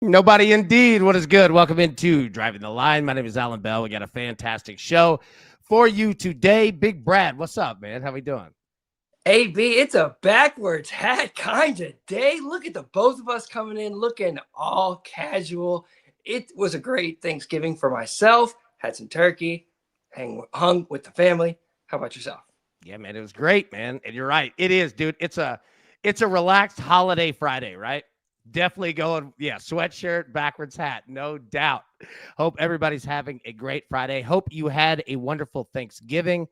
Nobody indeed. What is good? Welcome into Driving the Line. My name is Alan Bell. We got a fantastic show for you today. Big Brad, what's up, man? How we doing? AB, it's a backwards hat kind of day. Look at the both of us coming in looking all casual. It was a great Thanksgiving for myself. Had some turkey, hung with the family. How about yourself? Yeah, man, it was great, man. And you're right. It is, dude. It's a relaxed holiday Friday, right? Definitely going, yeah, sweatshirt, backwards hat, no doubt. Hope everybody's having a great Friday. Hope you had a wonderful Thanksgiving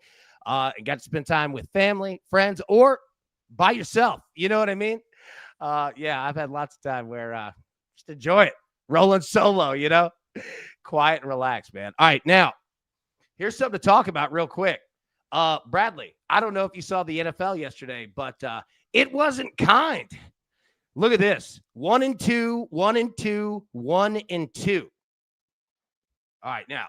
and got to spend time with family, friends, or by yourself. You know what I mean? Yeah, I've had lots of time where just enjoy it, rolling solo, quiet and relaxed, man. All right, now here's something to talk about real quick. Bradley, I don't know if you saw the NFL yesterday, but it wasn't kind. Look at this. 1-2, 1-2, 1-2. All right, now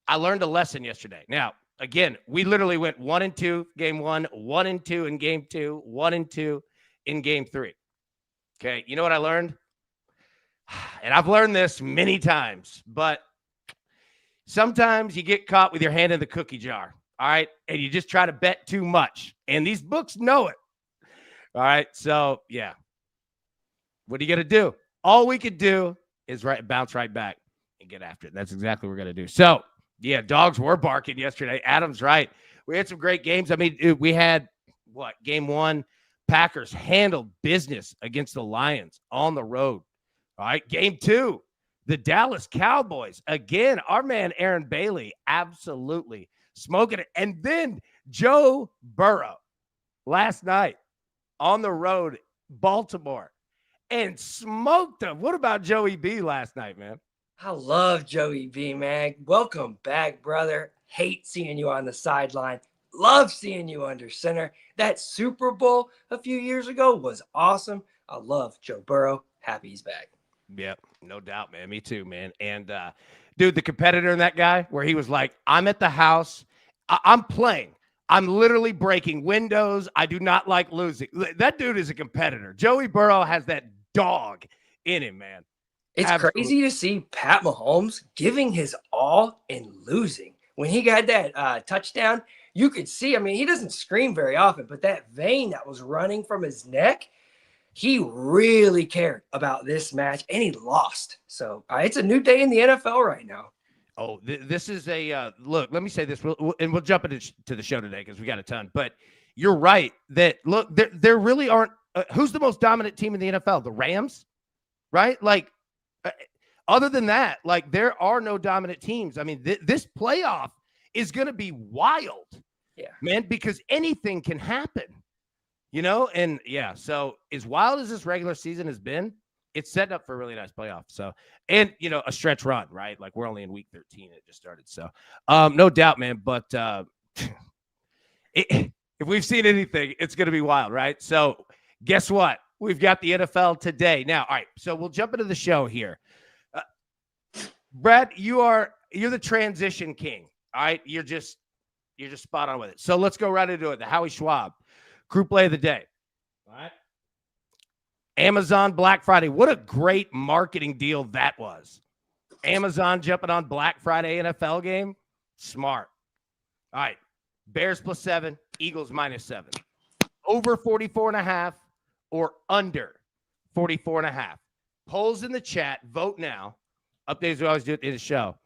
I learned a lesson yesterday. Now, again, we literally went 1-2 game 1, 1-2 in game 2, 1-2 in game 3. Okay, you know what I learned? And I've learned this many times, but sometimes you get caught with your hand in the cookie jar, all right? And you just try to bet too much. And these books know it. All right, so yeah. What are you going to do? All we could do is bounce right back and get after it. That's exactly what we're going to do. So, yeah, dogs were barking yesterday. Adam's right. We had some great games. I mean, we had, game 1, Packers handled business against the Lions on the road. All right, game 2, the Dallas Cowboys. Again, our man Aaron Bailey absolutely smoking it. And then Joe Burrow last night on the road, Baltimore, and smoked them. What about Joey B last night, man? I love Joey B, man. Welcome back, brother. Hate seeing you on the sideline. Love seeing you under center. That Super Bowl a few years ago was awesome. I love Joe Burrow. Happy he's back. Yep, no doubt, man. Me too, man. And, dude, the competitor in that guy where he was like, I'm at the house. I'm playing. I'm literally breaking windows. I do not like losing. That dude is a competitor. Joey Burrow has that dog in him, man. It's Absolutely crazy to see Pat Mahomes giving his all and losing. When he got that touchdown, you could see, I mean, he doesn't scream very often, but that vein that was running from his neck, he really cared about this match, and he lost. So it's a new day in the NFL right now. Oh, this is a look. Let me say this, we'll jump into the show today because we got a ton. But you're right that look, there really aren't. Who's the most dominant team in the NFL? The Rams, right? Like, other than that, like there are no dominant teams. I mean, this playoff is going to be wild, man, because anything can happen, And yeah, so as wild as this regular season has been, it's setting up for a really nice playoff. So, and a stretch run, right? Like we're only in week 13. It just started. So, no doubt, man. But if we've seen anything, it's going to be wild, right? So guess what? We've got the NFL today. Now, all right. So we'll jump into the show here. Brad, you're the transition king. All right. You're just spot on with it. So let's go right into it. The Howie Schwab Group Play of the Day. All right. Amazon Black Friday. What a great marketing deal that was. Amazon jumping on Black Friday NFL game. Smart. All right. Bears +7, Eagles -7. Over 44.5 or under 44.5. Polls in the chat. Vote now. Updates we always do at the end of the show.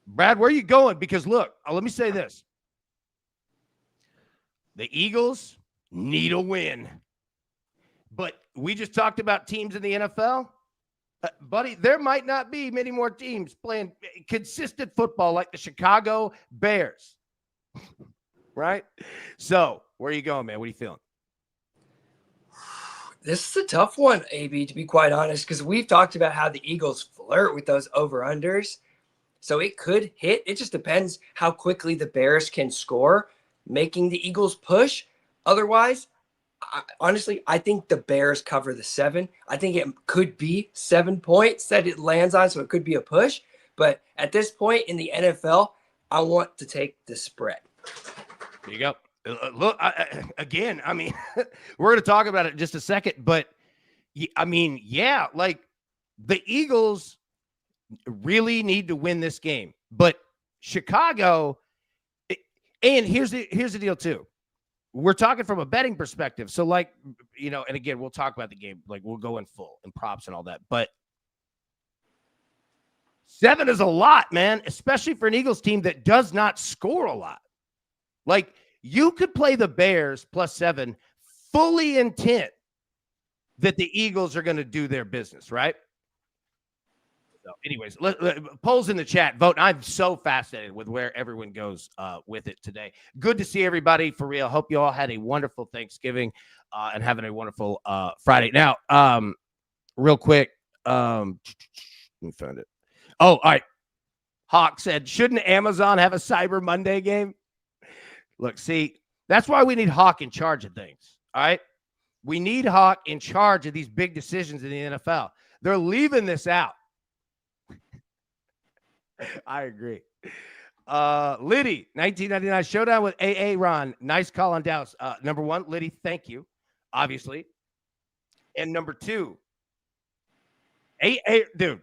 Brad, where are you going? Because look, let me say this. The Eagles need a win. But we just talked about teams in the NFL. Buddy, there might not be many more teams playing consistent football like the Chicago Bears. Right? So, where are you going, man? What are you feeling? This is a tough one, AB, to be quite honest, because we've talked about how the Eagles flirt with those over-unders. So it could hit. It just depends how quickly the Bears can score, making the Eagles push. Otherwise, honestly, I think the Bears cover the 7. I think it could be 7 points that it lands on, so it could be a push. But at this point in the NFL, I want to take the spread. There you go. Look, again, I mean, we're going to talk about it in just a second, but I mean, yeah, like the Eagles really need to win this game. But Chicago, and here's the deal too. We're talking from a betting perspective. So like, and again, we'll talk about the game. Like we'll go in full and props and all that. But 7 is a lot, man, especially for an Eagles team that does not score a lot. Like you could play the Bears plus 7 fully intent that the Eagles are going to do their business, right? So anyways, polls in the chat, vote. I'm so fascinated with where everyone goes with it today. Good to see everybody, for real. Hope you all had a wonderful Thanksgiving and having a wonderful Friday. Now, real quick, let me find it. Oh, all right. Hawk said, shouldn't Amazon have a Cyber Monday game? Look, see, that's why we need Hawk in charge of things, all right? We need Hawk in charge of these big decisions in the NFL. They're leaving this out. I agree. Liddy, 1999 showdown with AA Ron. Nice call on Dallas. Number 1, Liddy, thank you, obviously. And number 2, AA, dude,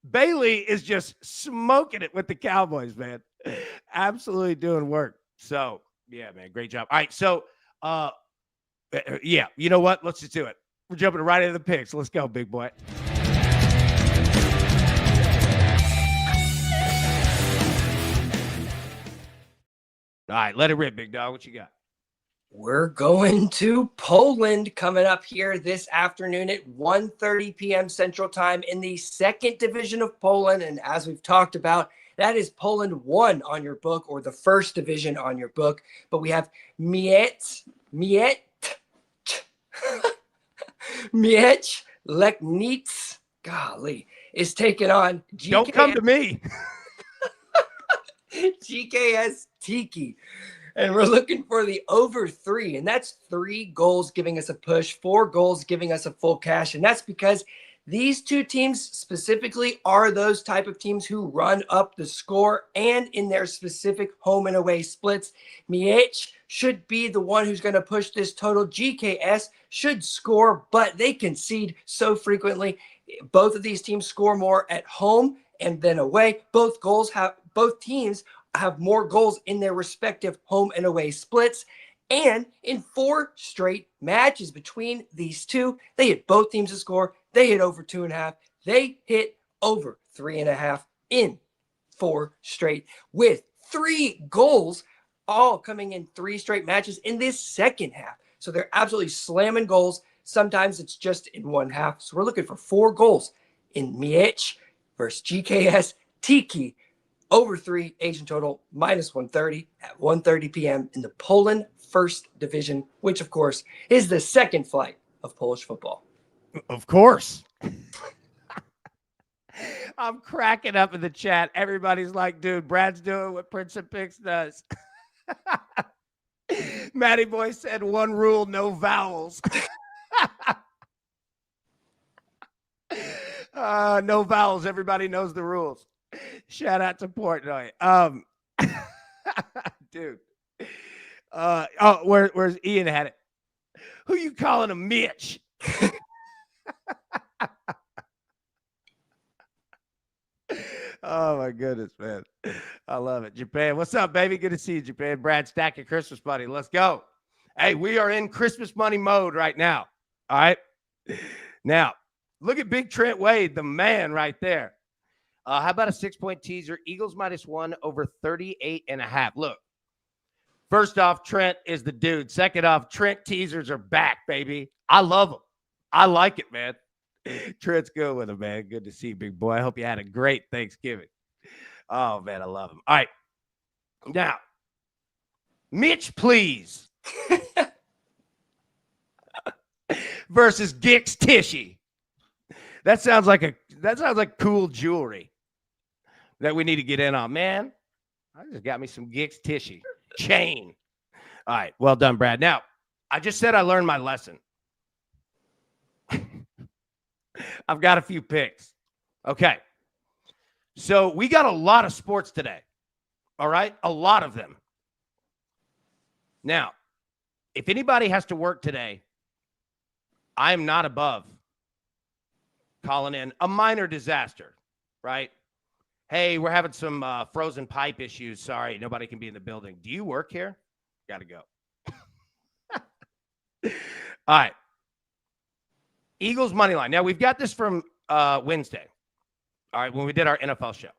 Bailey is just smoking it with the Cowboys, man. Absolutely doing work. So, yeah, man, great job. All right, so, yeah, you know what? Let's just do it. We're jumping right into the picks. Let's go, big boy. All right, let it rip, big dog. What you got? We're going to Poland coming up here this afternoon at 1:30 p.m. Central Time in the second division of Poland. And as we've talked about, that is Poland 1 on your book, or the first division on your book. But we have Mieć Legnic, golly, is taking on GKS. Don't come to me. GKS Tiki. And we're looking for the over 3. And that's 3 goals giving us a push, 4 goals giving us a full cash. And that's because these two teams specifically are those type of teams who run up the score and in their specific home and away splits. Mieć should be the one who's going to push this total. GKS should score, but they concede so frequently. Both of these teams score more at home and then away. Both teams have more goals in their respective home and away splits. And in 4 straight matches between these two, they hit both teams to score. They hit over 2.5. They hit over 3.5 in 4 straight, with 3 goals all coming in 3 straight matches in this second half. So they're absolutely slamming goals. Sometimes it's just in one half. So we're looking for 4 goals in Mieć versus GKS Tiki. Over 3, Asian total, minus 130 at 1:30 p.m. in the Poland First Division, which, of course, is the second flight of Polish football. Of course. I'm cracking up in the chat. Everybody's like, dude, Brad's doing what Prince of Picks does. Matty Boy said 1 rule, no vowels. No vowels. Everybody knows the rules. Shout out to Portnoy. Dude. Where's Ian had it? Who you calling a Mitch? Oh my goodness, man. I love it. Japan. What's up, baby? Good to see you, Japan. Brad, stack your Christmas money. Let's go. Hey, we are in Christmas money mode right now. All right. Now, look at Big Trent Wade, the man right there. How about a 6-point teaser? Eagles -1 over 38.5. Look, first off, Trent is the dude. Second off, Trent teasers are back, baby. I love them. I like it, man. Trent's good with him, man. Good to see you, big boy. I hope you had a great Thanksgiving. Oh, man, I love him. All right. Now, Mitch, please. Versus Gix Tishy. That sounds like cool jewelry that we need to get in on, man. I just got me some Gix Tishy chain. All right, well done, Brad. Now, I just said I learned my lesson. I've got a few picks. Okay. So we got a lot of sports today. All right? A lot of them. Now, if anybody has to work today, I am not above calling in a minor disaster, right? Hey, we're having some frozen pipe issues. Sorry, nobody can be in the building. Do you work here? Got to go. All right. Eagles money line. Now, we've got this from Wednesday, all right, when we did our NFL show.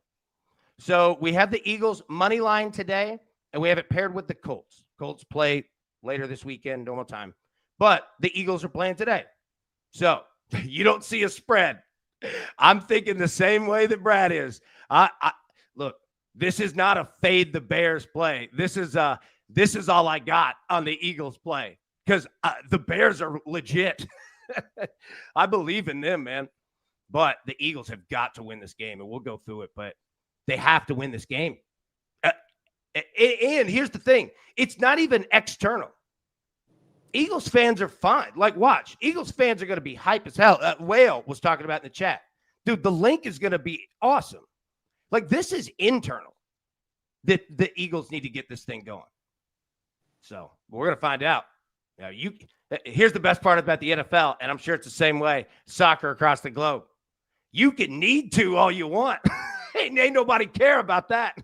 So we have the Eagles money line today, and we have it paired with the Colts. Colts play later this weekend, normal time. But the Eagles are playing today. So you don't see a spread. I'm thinking the same way that Brad is. Look, this is not a fade the Bears play. This is all I got on the Eagles play because the Bears are legit. I believe in them, man. But the Eagles have got to win this game, and we'll go through it. But they have to win this game. And here's the thing. It's not even external. Eagles fans are fine. Like, watch. Eagles fans are going to be hype as hell. Whale was talking about in the chat. Dude, the link is going to be awesome. Like, this is internal. The Eagles need to get this thing going. So, we're going to find out. Now, here's the best part about the NFL, and I'm sure it's the same way, soccer across the globe. You can need to all you want. Ain't nobody care about that.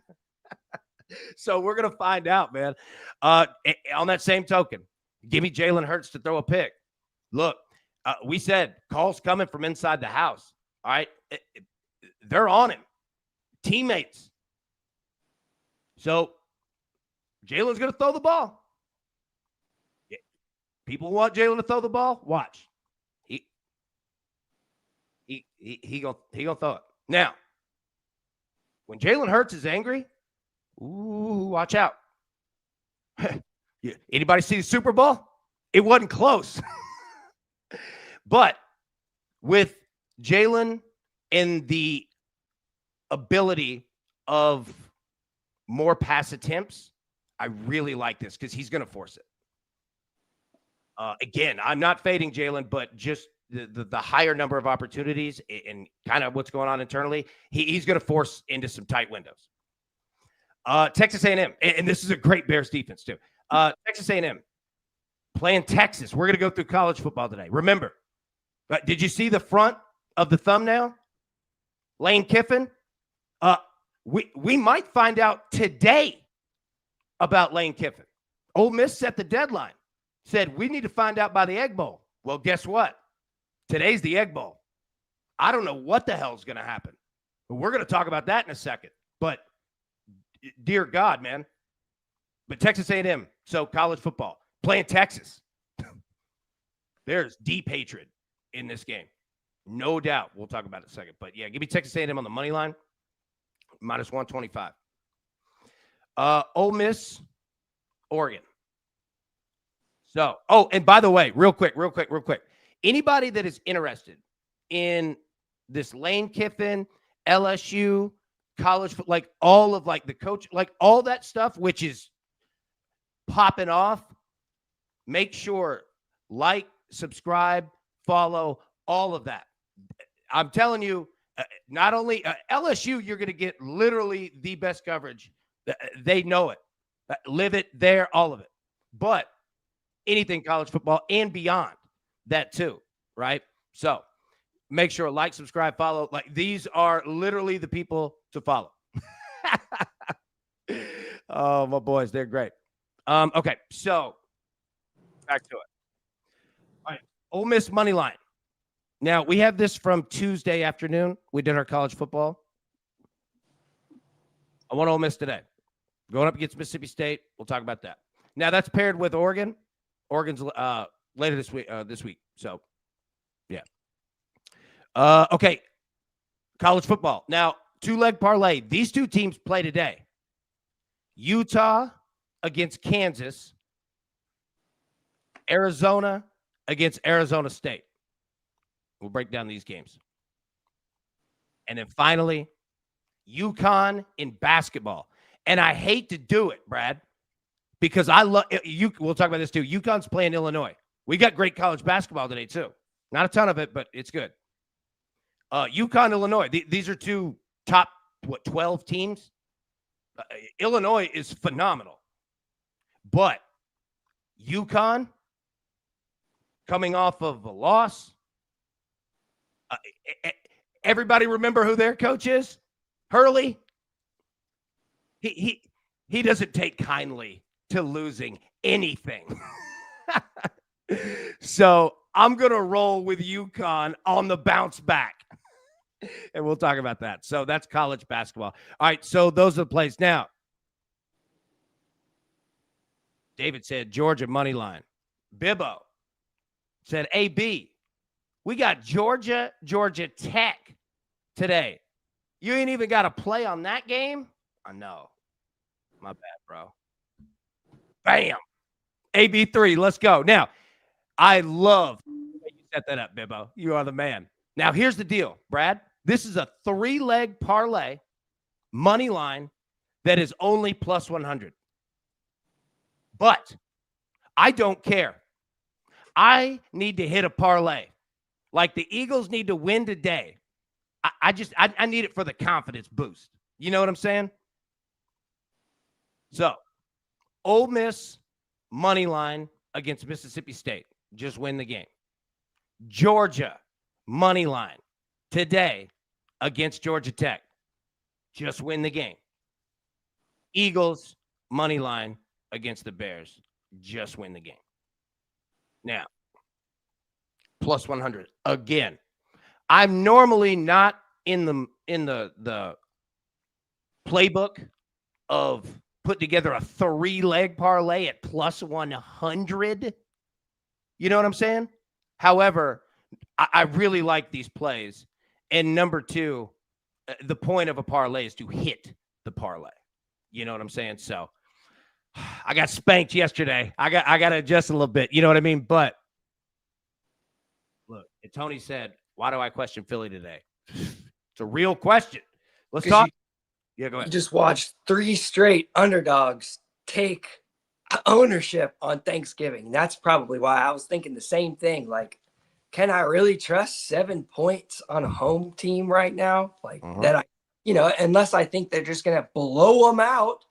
So we're going to find out, man. On that same token, give me Jalen Hurts to throw a pick. Look, we said calls coming from inside the house. All right. They're on him. Teammates. So Jalen's going to throw the ball. People want Jalen to throw the ball. Watch. He gonna throw it. Now, when Jalen Hurts is angry, ooh, watch out. Anybody see the Super Bowl? It wasn't close. But with Jalen and the ability of more pass attempts, I really like this because he's going to force it. Again, I'm not fading Jalen, but just the higher number of opportunities and kind of what's going on internally, he's going to force into some tight windows. Texas A&M, and this is a great Bears defense too. Texas A&M playing Texas. We're going to go through college football today. Remember, did you see the front of the thumbnail? Lane Kiffin. We might find out today about Lane Kiffin. Ole Miss set the deadline. Said, we need to find out by the Egg Bowl. Well, guess what? Today's the Egg Bowl. I don't know what the hell's going to happen. But we're going to talk about that in a second. But, dear God, man. But Texas A&M, so college football, playing Texas. There's deep hatred in this game. No doubt. We'll talk about it in a second. But, yeah, give me Texas A&M on the money line. Minus 125. Ole Miss, Oregon. So, and by the way, real quick. Anybody that is interested in this Lane Kiffin, LSU, college, like all of like the coach, like all that stuff, which is popping off, make sure like, subscribe, follow, all of that. I'm telling you, not only LSU, you're going to get literally the best coverage. They know it. Live it there, all of it. But anything college football and beyond that too, right? So make sure like, subscribe, follow. Like these are literally the people to follow. Oh, my boys, they're great. Okay, so back to it. All right, Ole Miss money line. Now we have this from Tuesday afternoon. We did our college football. I want Ole Miss today. Going up against Mississippi State. We'll talk about that. Now that's paired with Oregon. Oregon's later this week. So, yeah. Okay. College football. Now, 2-leg parlay. These two teams play today. Utah against Kansas. Arizona against Arizona State. We'll break down these games. And then finally, UConn in basketball. And I hate to do it, Brad, because I love you. We'll talk about this too. UConn's playing Illinois. We got great college basketball today too. Not a ton of it, but it's good. UConn, Illinois. These are two top 12 teams. Illinois is phenomenal, but UConn coming off of a loss. Uh, e- e- Everybody remember who their coach is? Hurley. He he he doesn't take kindly to losing anything. So I'm gonna roll with UConn on the bounce back. And we'll talk about that. So that's college basketball. All right, so those are the plays. Now, David said Georgia money line. Bibbo said AB. We got Georgia Tech today. You ain't even got a play on that game? I know. My bad, bro. Bam. AB3, let's go. Now, I love the way you set that up, Bibbo. You are the man. Now, here's the deal, Brad. This is a 3-leg parlay money line that is only plus 100. But I don't care. I need to hit a parlay. Like the Eagles need to win today. I need it for the confidence boost. You know what I'm saying? So, Ole Miss money line against Mississippi State. Just win the game. Georgia money line today against Georgia Tech. Just win the game. Eagles money line against the Bears. Just win the game. Now, plus 100 again. I'm normally not in the playbook of put together a 3-leg parlay at plus 100. You know what I'm saying? However, I really like these plays. And number two, the point of a parlay is to hit the parlay. You know what I'm saying? So I got spanked yesterday. I got to adjust a little bit. You know what I mean? But look, Tony said, why do I question Philly today? It's a real question. Let's talk. Yeah, go ahead. You just watched 3 straight underdogs take ownership on Thanksgiving. That's probably why I was thinking the same thing. Like, can I really trust 7 points on a home team right now? Like that, unless I think they're just going to blow them out.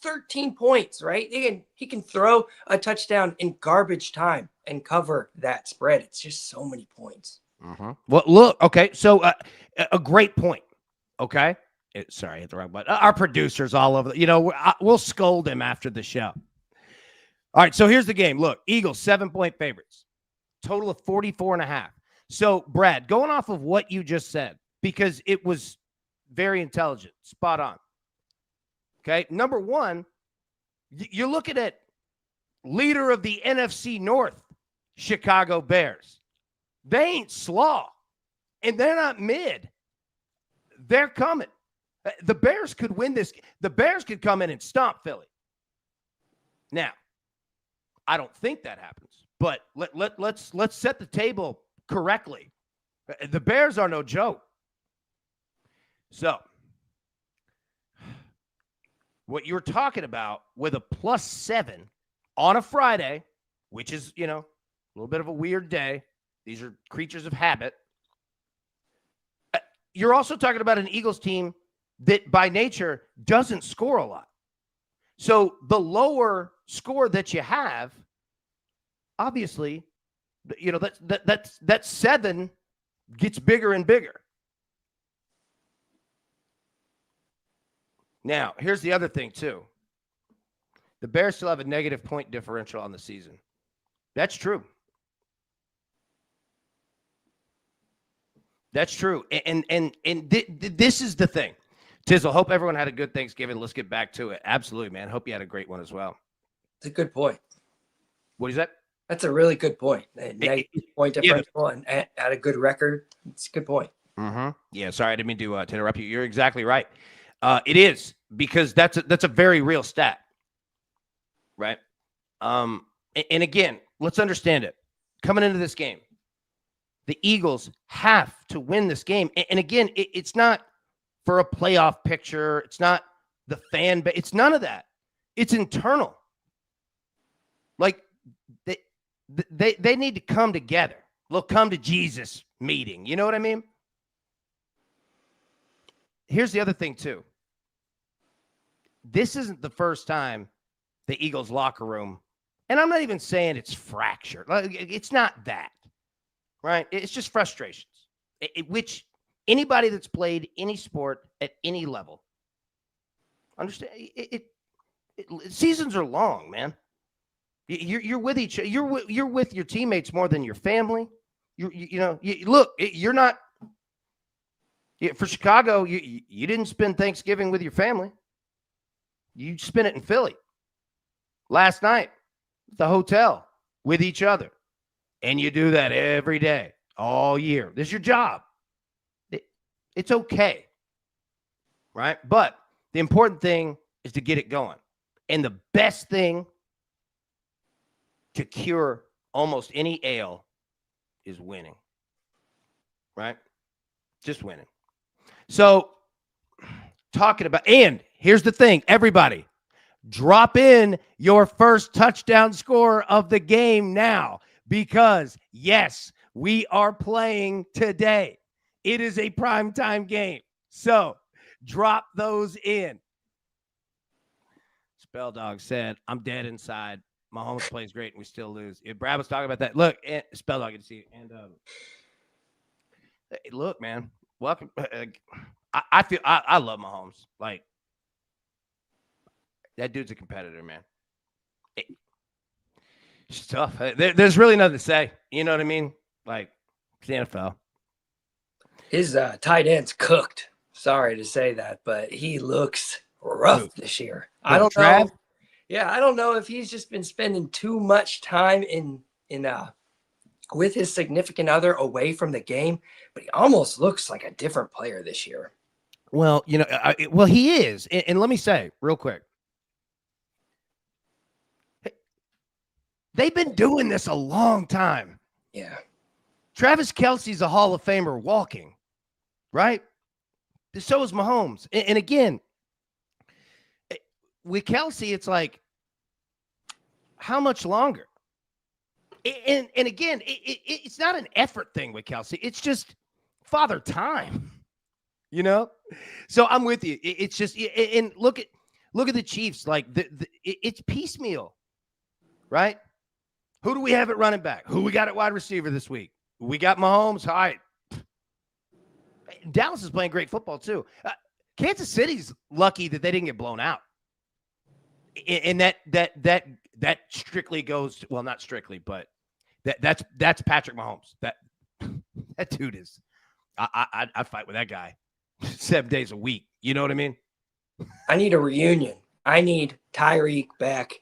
13 points, right? He can throw a touchdown in garbage time and cover that spread. It's just so many points. Well, look, okay. So a great point. Okay. Sorry, I hit the wrong button. Our producers all over. We'll scold him after the show. All right. So here's the game. Look, Eagles 7-point favorites. Total of 44.5. So, Brad, going off of what you just said, because it was very intelligent, spot on. Okay. Number one, you're looking at leader of the NFC North, Chicago Bears. They ain't slaw, and they're not mid. They're coming. The Bears could win this. The Bears could come in and stomp Philly. Now, I don't think that happens, but let's set the table correctly. The Bears are no joke. So, what you're talking about with a plus 7 on a Friday, which is, a little bit of a weird day. These are creatures of habit. You're also talking about an Eagles team that by nature doesn't score a lot. So the lower score that you have, obviously, that 7 gets bigger and bigger. Now, here's the other thing, too. The Bears still have a negative point differential on the season. That's true. That's true. And this is the thing. Tizzle, hope everyone had a good Thanksgiving. Let's get back to it. Absolutely, man. Hope you had a great one as well. It's a good point. What is that? That's a really good point. Negative point differential and at a good record. It's a good point. Yeah, sorry, I didn't mean to interrupt you. You're exactly right. It is, because that's a very real stat, right? And again, let's understand it. Coming into this game, the Eagles have to win this game. And again, it's not for a playoff picture. It's not the fan base. It's none of that. It's internal. Like they need to come together. They'll come to Jesus meeting. You know what I mean? Here's the other thing, too. This isn't the first time the Eagles locker room, and I'm not even saying it's fractured. It's not that, right? It's just frustrations, which anybody that's played any sport at any level understand. Seasons are long, man. You're with each you're with your teammates more than your family. Look, you're not for Chicago. You didn't spend Thanksgiving with your family. You spent it in Philly last night, at the hotel with each other, and you do that every day, all year. This is your job. It's okay, right? But the important thing is to get it going, and the best thing to cure almost any ail is winning, right? Just winning. So talking about, and here's the thing, everybody, drop in your first touchdown score of the game now, because yes, we are playing today. It is a primetime game. So drop those in. Spell Dog said, I'm dead inside. Mahomes plays great and we still lose. If Brad was talking about that, look, Spell Dog, you see, and look, man, welcome. I feel I love Mahomes. Like, that dude's a competitor, man. It's tough. There's really nothing to say. You know what I mean? Like, it's the NFL. His tight end's cooked. Sorry to say that, but he looks rough this year. I don't know. Yeah, I don't know if he's just been spending too much time in with his significant other away from the game, but he almost looks like a different player this year. Well, well, he is. And let me say real quick, they've been doing this a long time. Yeah. Travis Kelce's a Hall of Famer walking, right? So is Mahomes. And again, with Kelce, it's like, how much longer? And again, it's not an effort thing with Kelce. It's just father time, So I'm with you. It's just, and look at the Chiefs. Like it's piecemeal, right? Who do we have at running back? Who we got at wide receiver this week? We got Mahomes. All right. Dallas is playing great football too. Kansas City's lucky that they didn't get blown out. And that strictly goes to, well, not strictly, but that's Patrick Mahomes. That dude is, I'd fight with that guy 7 days a week. You know what I mean? I need a reunion. I need Tyreek back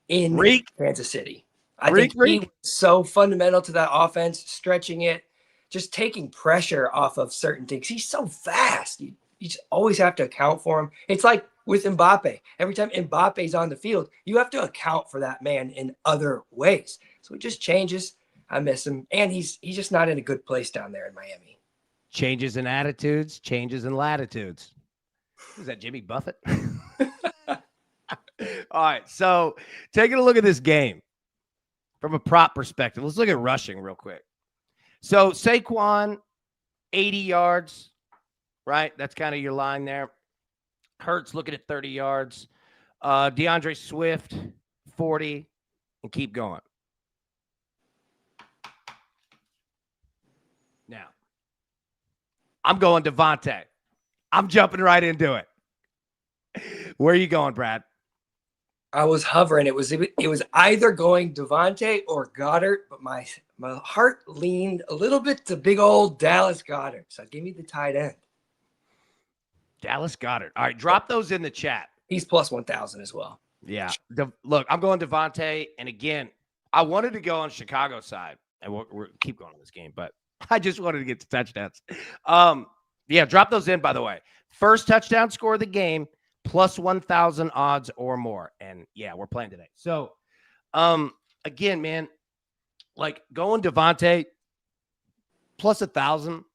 in Kansas City. I think he was so fundamental to that offense, stretching it, just taking pressure off of certain things. He's so fast. You just always have to account for him. It's like with Mbappe. Every time Mbappe's on the field, you have to account for that man in other ways. So it just changes. I miss him. And he's just not in a good place down there in Miami. Changes in attitudes, changes in latitudes. Who's that, Jimmy Buffett? All right, so taking a look at this game from a prop perspective, let's look at rushing real quick. So Saquon, 80 yards, right? That's kind of your line there. Hurts looking at 30 yards. DeAndre Swift, 40, and keep going. Now, I'm going Devontae. I'm jumping right into it. Where are you going, Brad? I was hovering. It was either going Devontae or Goddard, but my heart leaned a little bit to big old Dallas Goddard. So give me the tight end. Dallas Goddard. All right, drop those in the chat. He's plus 1,000 as well. Yeah. Look, I'm going Devontae, and again, I wanted to go on Chicago side, and we'll keep going on this game, but I just wanted to get to touchdowns. Yeah, drop those in, by the way. First touchdown score of the game, plus 1,000 odds or more. And yeah, we're playing today. So, again, man, like going Devontae plus 1,000.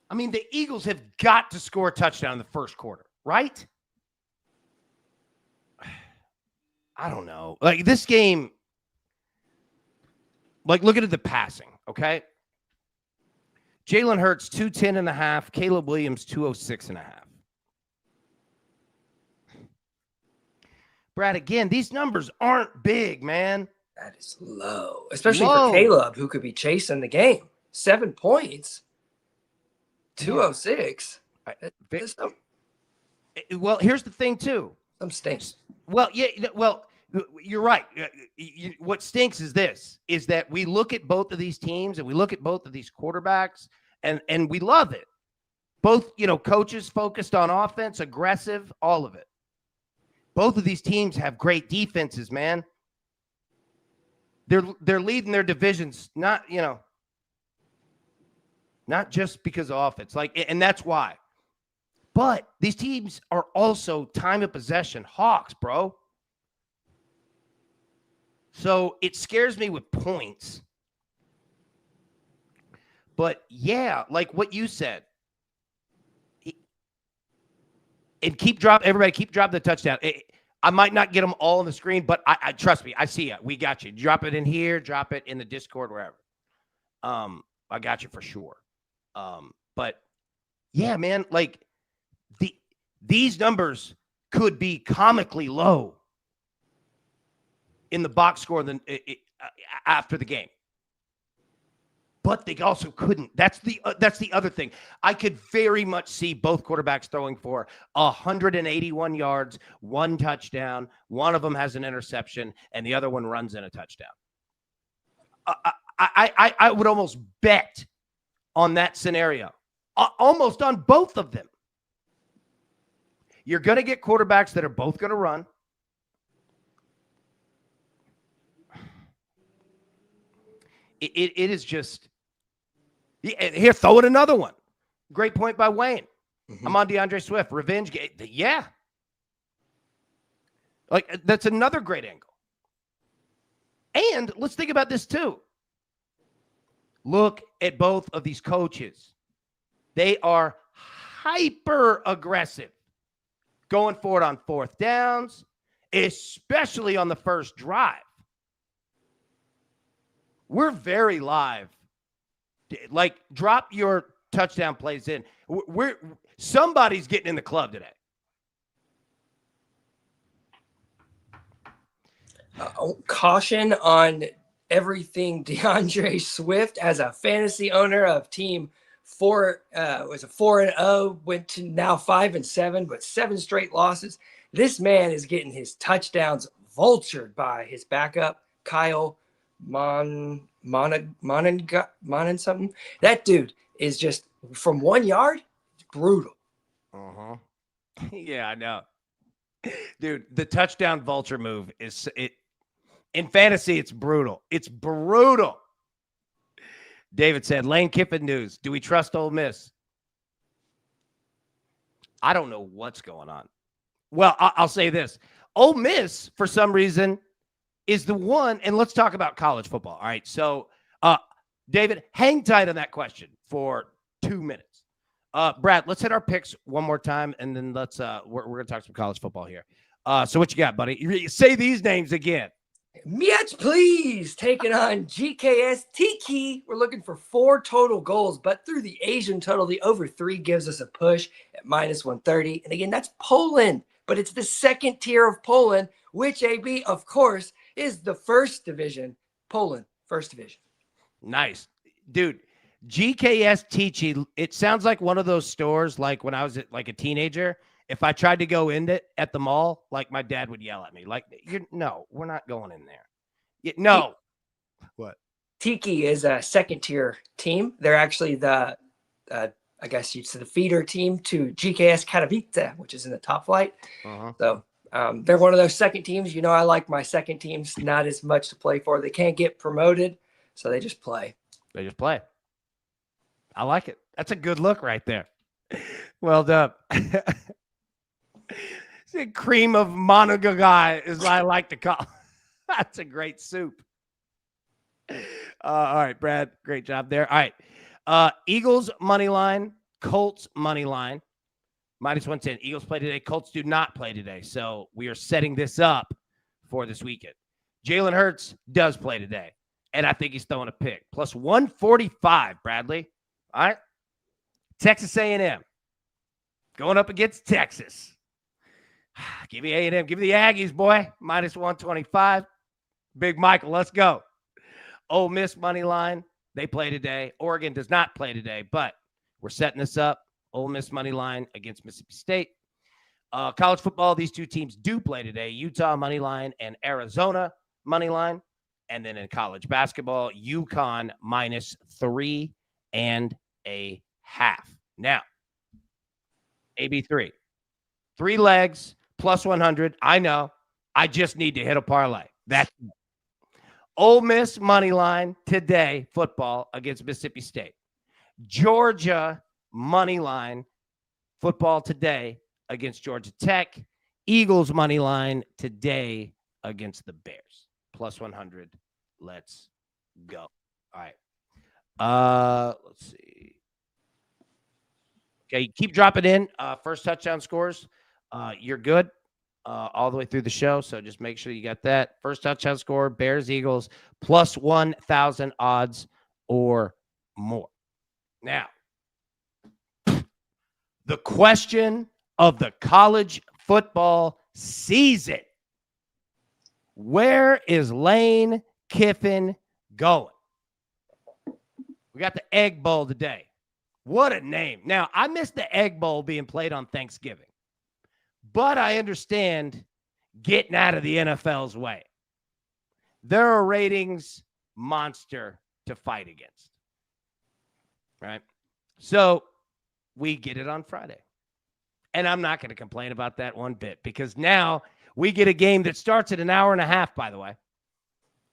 I mean, the Eagles have got to score a touchdown in the first quarter, right? I don't know. Like this game, like look at the passing, okay? Jalen Hurts, 210.5. Caleb Williams, 206.5. Brad, again, these numbers aren't big, man. That is low, especially for Low. Caleb, who could be chasing the game. 7 points, Yeah. 206. Well, here's the thing, too. Some stinks. Well, yeah, well, you're right. What stinks is this, is that we look at both of these teams and we look at both of these quarterbacks and we love it. Both, coaches focused on offense, aggressive, all of it. Both of these teams have great defenses, man. They're leading their divisions, not just because of offense. And that's why. But these teams are also time of possession hawks, bro. So it scares me with points. But yeah, like what you said. And everybody keep dropping the touchdown. I might not get them all on the screen, but I trust me, I see it. We got you. Drop it in here, drop it in the Discord, wherever. I got you for sure. But yeah, man, like these numbers could be comically low in the box score after the game. But they also couldn't. That's the other thing. I could very much see both quarterbacks throwing for 181 yards, 1 touchdown. One of them has an interception, and the other one runs in a touchdown. I would almost bet on that scenario, almost on both of them. You're going to get quarterbacks that are both going to run. It is just here. Throw in another one. Great point by Wayne. Mm-hmm. I'm on DeAndre Swift. Revenge game. Yeah. Like that's another great angle. And let's think about this too. Look at both of these coaches. They are hyper aggressive going for it on 4th downs, especially on the first drive. We're very live. Like, drop your touchdown plays in. Somebody's getting in the club today. Caution on everything DeAndre Swift as a fantasy owner of team 4-0, went to now 5-7, but 7 straight losses. This man is getting his touchdowns vultured by his backup, Kyle Monin something. That dude is just from 1 yard, brutal. Uh-huh. Yeah, I know. Dude, the touchdown vulture move is it in fantasy, it's brutal. It's brutal. David said, Lane Kiffin news. Do we trust Ole Miss? I don't know what's going on. Well, I'll say this. Ole Miss, for some reason, is the one, and let's talk about college football. All right, so, David, hang tight on that question for 2 minutes. Brad, let's hit our picks one more time, and then we're going to talk some college football here. So what you got, buddy? Say these names again. Miach, please, taking on GKS Tiki. We're looking for 4 total goals, but through the Asian total, the over 3 gives us a push at -130. And again, that's Poland, but it's the second tier of Poland, which AB, of course, is the first division. Poland, first division. Nice. Dude, GKS Tiki, it sounds like one of those stores like when I was like a teenager. If I tried to go in it at the mall, like my dad would yell at me, like, no, we're not going in there. No. What? Tiki is a second tier team. They're actually the, I guess you'd say the feeder team to GKS Katowice, which is in the top flight. Uh-huh. So they're one of those second teams. You know, I like my second teams, not as much to play for. They can't get promoted, so they just play. They just play. I like it. That's a good look right there. Well done. It's a cream of monogagai, is what I like to call. That's a great soup. All right, Brad, great job there. All right, Eagles money line, Colts money line, -110. Eagles play today. Colts do not play today, so we are setting this up for this weekend. Jalen Hurts does play today, and I think he's throwing a pick. +145, Bradley. All right, Texas A&M going up against Texas. Give me A&M. Give me the Aggies, boy. -125. Big Michael, let's go. Ole Miss money line. They play today. Oregon does not play today, but we're setting this up. Ole Miss money line against Mississippi State. College football, these two teams do play today. Utah money line and Arizona money line. And then in college basketball, UConn -3.5. Now, AB3. 3 legs plus 100. I know. I just need to hit a parlay. That's it. Ole Miss money line today, football against Mississippi State. Georgia money line, football today against Georgia Tech. Eagles money line today against the Bears. Plus 100. Let's go. All right. Let's see. Okay, keep dropping in. First touchdown scores. You're good all the way through the show, so just make sure you got that. First touchdown score, Bears, Eagles, plus 1,000 odds or more. Now, the question of the college football season. Where is Lane Kiffin going? We got the Egg Bowl today. What a name. Now, I missed the Egg Bowl being played on Thanksgiving, but I understand getting out of the NFL's way. They're a ratings monster to fight against, right? So we get it on Friday. And I'm not going to complain about that one bit because now we get a game that starts at an hour and a half, by the way,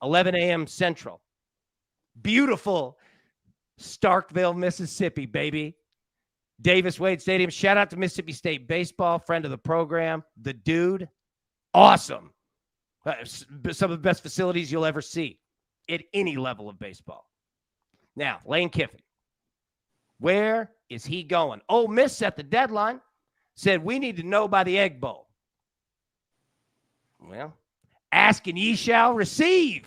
11 a.m. Central. Beautiful Starkville, Mississippi, baby. Davis Wade Stadium. Shout out to Mississippi State baseball, friend of the program. The dude, awesome. Some of the best facilities you'll ever see at any level of baseball. Now, Lane Kiffin. Where is he going? Ole Miss set the deadline. Said we need to know by the Egg Bowl. Well, ask and ye shall receive.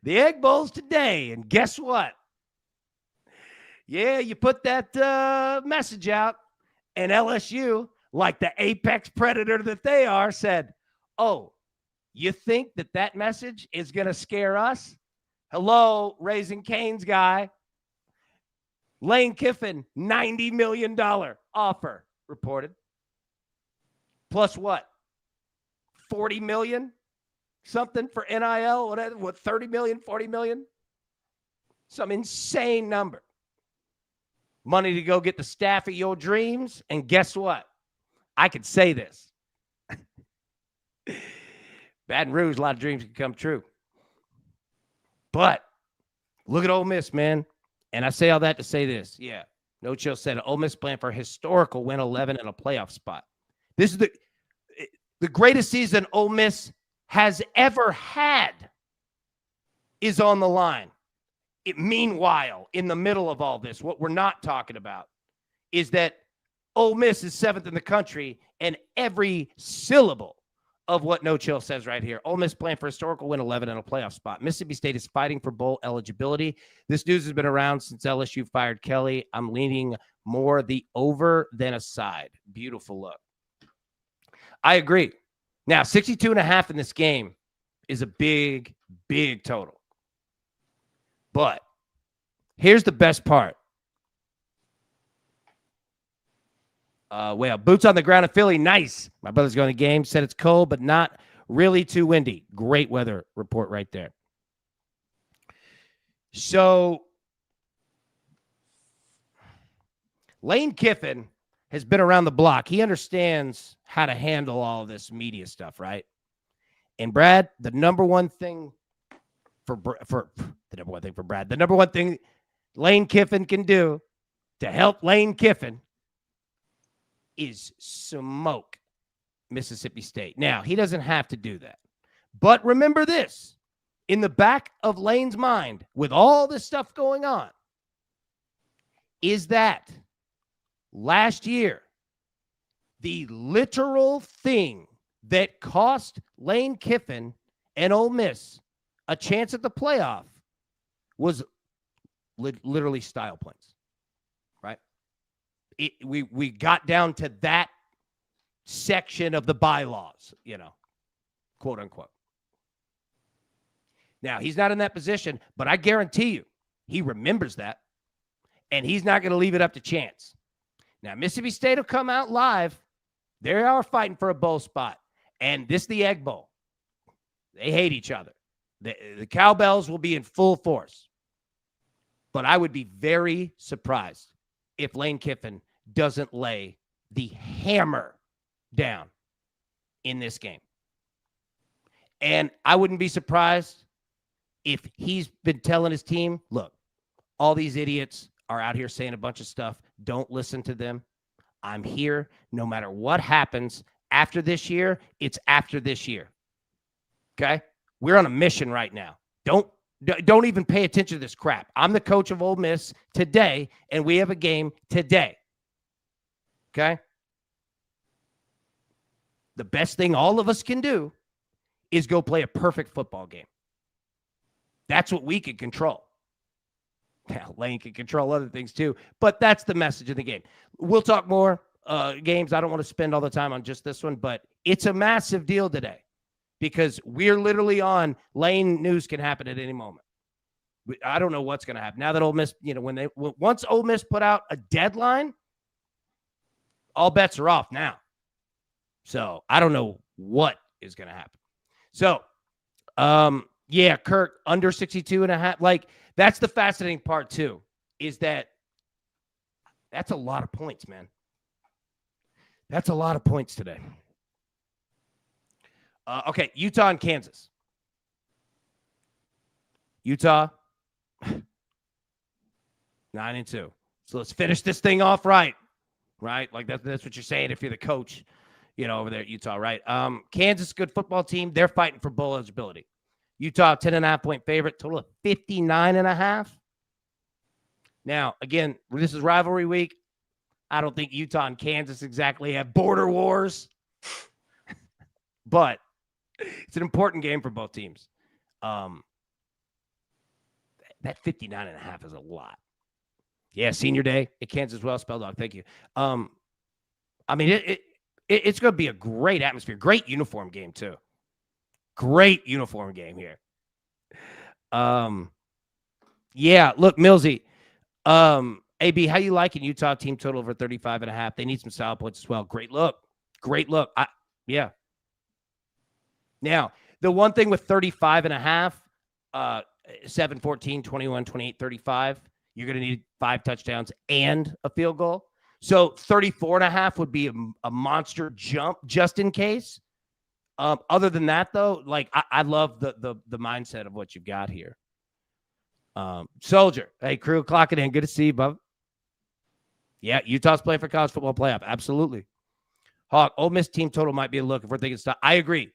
The Egg Bowl's today, and guess what? Yeah, you put that message out, and LSU, like the apex predator that they are, said, oh, you think that message is going to scare us? Hello, Raising Cane's guy. Lane Kiffin, $90 million offer reported. Plus what? 40 million? Something for NIL? What, 30 million, 40 million? Some insane number. Money to go get the staff of your dreams. And guess what? I could say this. Baton Rouge, a lot of dreams can come true. But look at Ole Miss, man. And I say all that to say this. Yeah, No Chill said Ole Miss playing for a historical win 11 and a playoff spot. This is the greatest season Ole Miss has ever had is on the line. Meanwhile, in the middle of all this, what we're not talking about is that Ole Miss is 7th in the country, and every syllable of what No Chill says right here. Ole Miss playing for historical win 11 and a playoff spot. Mississippi State is fighting for bowl eligibility. This news has been around since LSU fired Kelly. I'm leaning more the over than a side. Beautiful look. I agree. Now, 62.5 in this game is a big, big total. But here's the best part. Well, boots on the ground in Philly. Nice. My brother's going to the game. Said it's cold, but not really too windy. Great weather report right there. So Lane Kiffin has been around the block. He understands how to handle all of this media stuff, right? And Brad, the number one thing Lane Kiffin can do to help Lane Kiffin is smoke Mississippi State. Now, he doesn't have to do that. But remember this, in the back of Lane's mind, with all this stuff going on, is that last year, the literal thing that cost Lane Kiffin and Ole Miss a chance at the playoff was literally style points, right? We got down to that section of the bylaws, quote unquote. Now, he's not in that position, but I guarantee you he remembers that, and he's not going to leave it up to chance. Now, Mississippi State will come out live. They are fighting for a bowl spot, and this is the Egg Bowl. They hate each other. The cowbells will be in full force. But I would be very surprised if Lane Kiffin doesn't lay the hammer down in this game. And I wouldn't be surprised if he's been telling his team, look, all these idiots are out here saying a bunch of stuff. Don't listen to them. I'm here no matter what happens after this year. It's after this year. Okay? We're on a mission right now. Don't even pay attention to this crap. I'm the coach of Ole Miss today, and we have a game today. Okay? The best thing all of us can do is go play a perfect football game. That's what we can control. Now, Lane can control other things too, but that's the message of the game. We'll talk more games. I don't want to spend all the time on just this one, but it's a massive deal today because we're literally on Lane news can happen at any moment. I don't know what's going to happen. Now that Ole Miss, once Ole Miss put out a deadline, all bets are off now. So I don't know what is going to happen. So, yeah, Kirk, under 62.5. Like, that's the fascinating part, too, is that's a lot of points, man. That's a lot of points today. Okay, Utah and Kansas. Utah, 9-2. So let's finish this thing off right? Like, that's what you're saying if you're the coach, over there at Utah, right? Kansas, good football team. They're fighting for bowl eligibility. Utah, 10.5-point favorite, total of 59.5. Now, again, this is rivalry week. I don't think Utah and Kansas exactly have border wars, but it's an important game for both teams. That 59.5 is a lot. Yeah, senior day at Kansas well, Spell Dog. Thank you. I mean, it's going to be a great atmosphere. Great uniform game, too. Great uniform game here. Yeah, look, Millsy. AB, how you liking Utah team total over 35.5? They need some style points as well. Great look. Yeah. Now, the one thing with 35.5, 7, 14, 21, 28, 35, you're going to need 5 touchdowns and a field goal. So 34.5 would be a monster jump just in case. Other than that, though, like I love the mindset of what you've got here. Soldier, hey, crew, clock it in. Good to see you, bub. Yeah, Utah's playing for college football playoff. Absolutely. Hawk, Ole Miss team total might be a look if we're thinking style. I agree.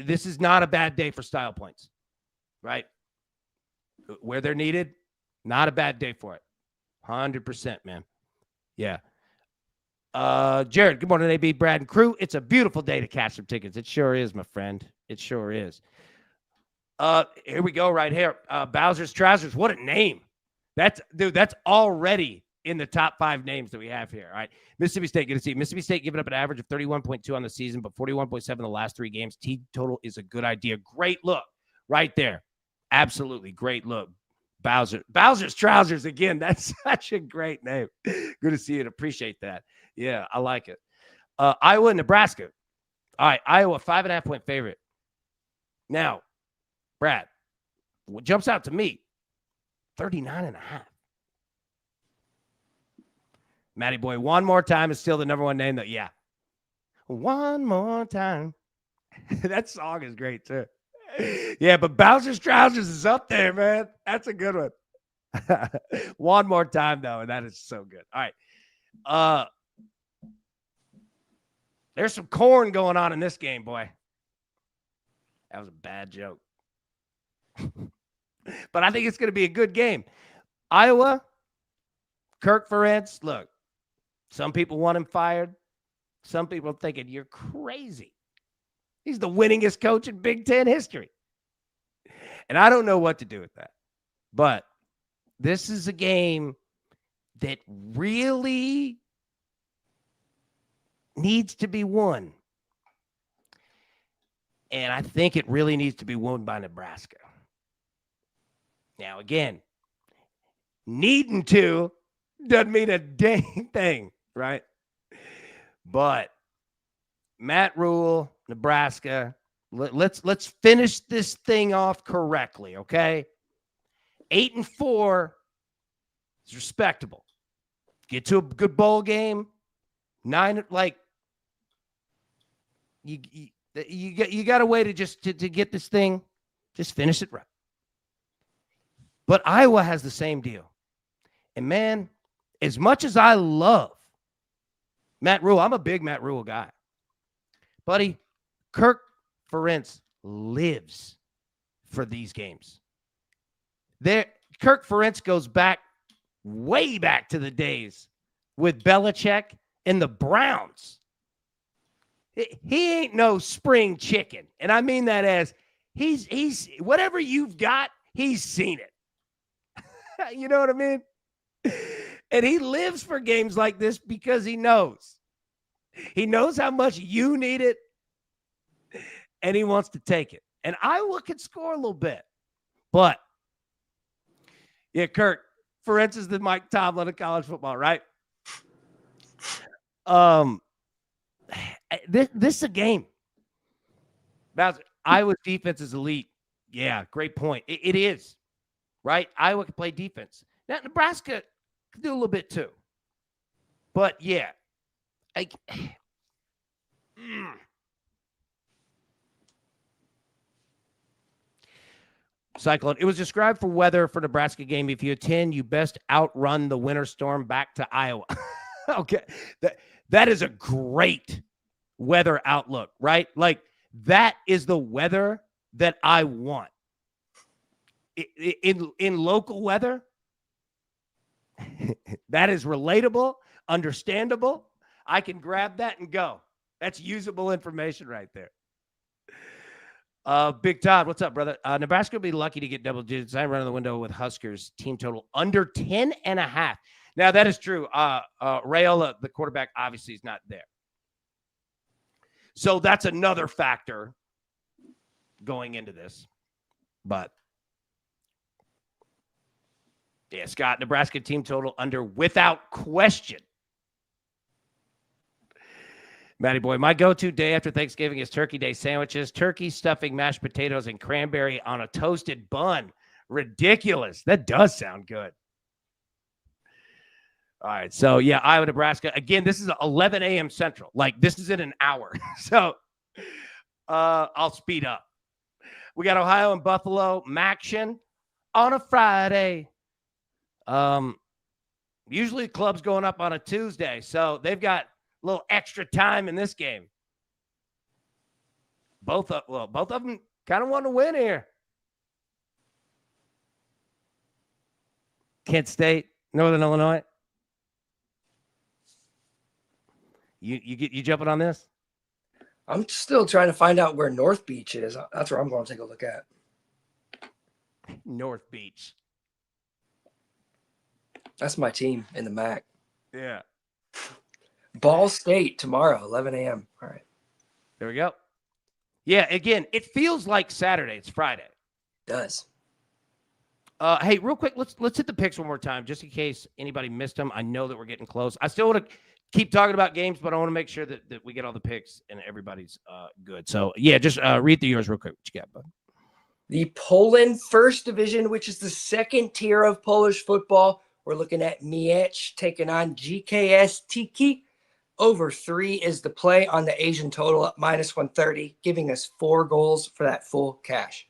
This is not a bad day for style points, right? Where they're needed, not a bad day for it. 100%, man. Yeah. Jared, good morning, AB, Brad, and crew. It's a beautiful day to catch some tickets. It sure is, my friend. It sure is. Here we go right here. Bowser's Trousers. What a name. That's already in the top 5 names that we have here. All right. Mississippi State, good to see. Mississippi State giving up an average of 31.2 on the season, but 41.7 the last 3 games. Team total is a good idea. Great look right there. Absolutely great look. Bowser's Trousers again. That's such a great name. Good to see you and appreciate that. Yeah, I like it. Iowa and Nebraska. All right, Iowa, 5.5-point favorite. Now, Brad, what jumps out to me, 39.5. Matty Boy, one more time is still the number 1 name. Yeah. One more time. That song is great, too. Yeah, but Bowser's Trousers is up there, man. That's a good one. One more time, though, and that is so good. All right. There's some corn going on in this game, boy. That was a bad joke. But I think it's going to be a good game. Iowa, Kirk Ferentz, look, some people want him fired. Some people are thinking you're crazy. He's the winningest coach in Big Ten history. And I don't know what to do with that. But this is a game that really needs to be won. And I think it really needs to be won by Nebraska. Now, again, needing to doesn't mean a dang thing, right? But Matt Rule, Nebraska, let's finish this thing off correctly, okay? 8-4 is respectable. Get to a good bowl game. 9, like you got a way to just to get this thing, just finish it right. But Iowa has the same deal. And man, as much as I love Matt Rule, I'm a big Matt Rule guy. Buddy, Kirk Ferentz lives for these games. Kirk Ferentz goes back, way back to the days with Belichick and the Browns. He ain't no spring chicken. And I mean that as he's whatever you've got, he's seen it. You know what I mean? And he lives for games like this because he knows. He knows how much you need it, and he wants to take it. And Iowa can score a little bit. But, yeah, Kirk, Ferentz is the Mike Tomlin of college football, right? This is a game. Iowa's defense is elite. Yeah, great point. It is, right? Iowa can play defense. Now, Nebraska can do a little bit too. But, yeah. Cyclone. It was described for weather for Nebraska game. If you attend, you best outrun the winter storm back to Iowa. Okay. That is a great weather outlook, right? Like that is the weather that I want. In local weather, that is relatable, understandable. I can grab that and go. That's usable information right there. Big Todd, what's up, brother? Nebraska will be lucky to get double digits. I'm running the window with Huskers team total under 10.5. Now, that is true. Raiola, the quarterback, obviously is not there. So that's another factor going into this. But, yeah, Scott, Nebraska team total under without question. Matty boy, my go-to day after Thanksgiving is Turkey Day sandwiches, turkey, stuffing, mashed potatoes, and cranberry on a toasted bun. Ridiculous. That does sound good. All right, so, yeah, Iowa, Nebraska. Again, this is 11 a.m. Central. Like, this is in an hour. So, I'll speed up. We got Ohio and Buffalo, Maction on a Friday. Usually club's going up on a Tuesday, so they've got a little extra time in this game. Both of them kind of want to win here. Kent State, Northern Illinois. You jumping on this? I'm still trying to find out where North Beach is. That's where I'm going to take a look at. North Beach. That's my team in the MAC. Yeah. Ball State tomorrow, 11 a.m. All right. There we go. Yeah, again, it feels like Saturday. It's Friday. It does. Hey, real quick, let's hit the picks one more time, just in case anybody missed them. I know that we're getting close. I still want to keep talking about games, but I want to make sure that we get all the picks and everybody's good. So, yeah, just read through yours real quick. What you got, bud? The Poland First Division, which is the second tier of Polish football. We're looking at Miecz taking on GKS Tiki. Over 3 is the play on the Asian total at -130, giving us 4 goals for that full cash.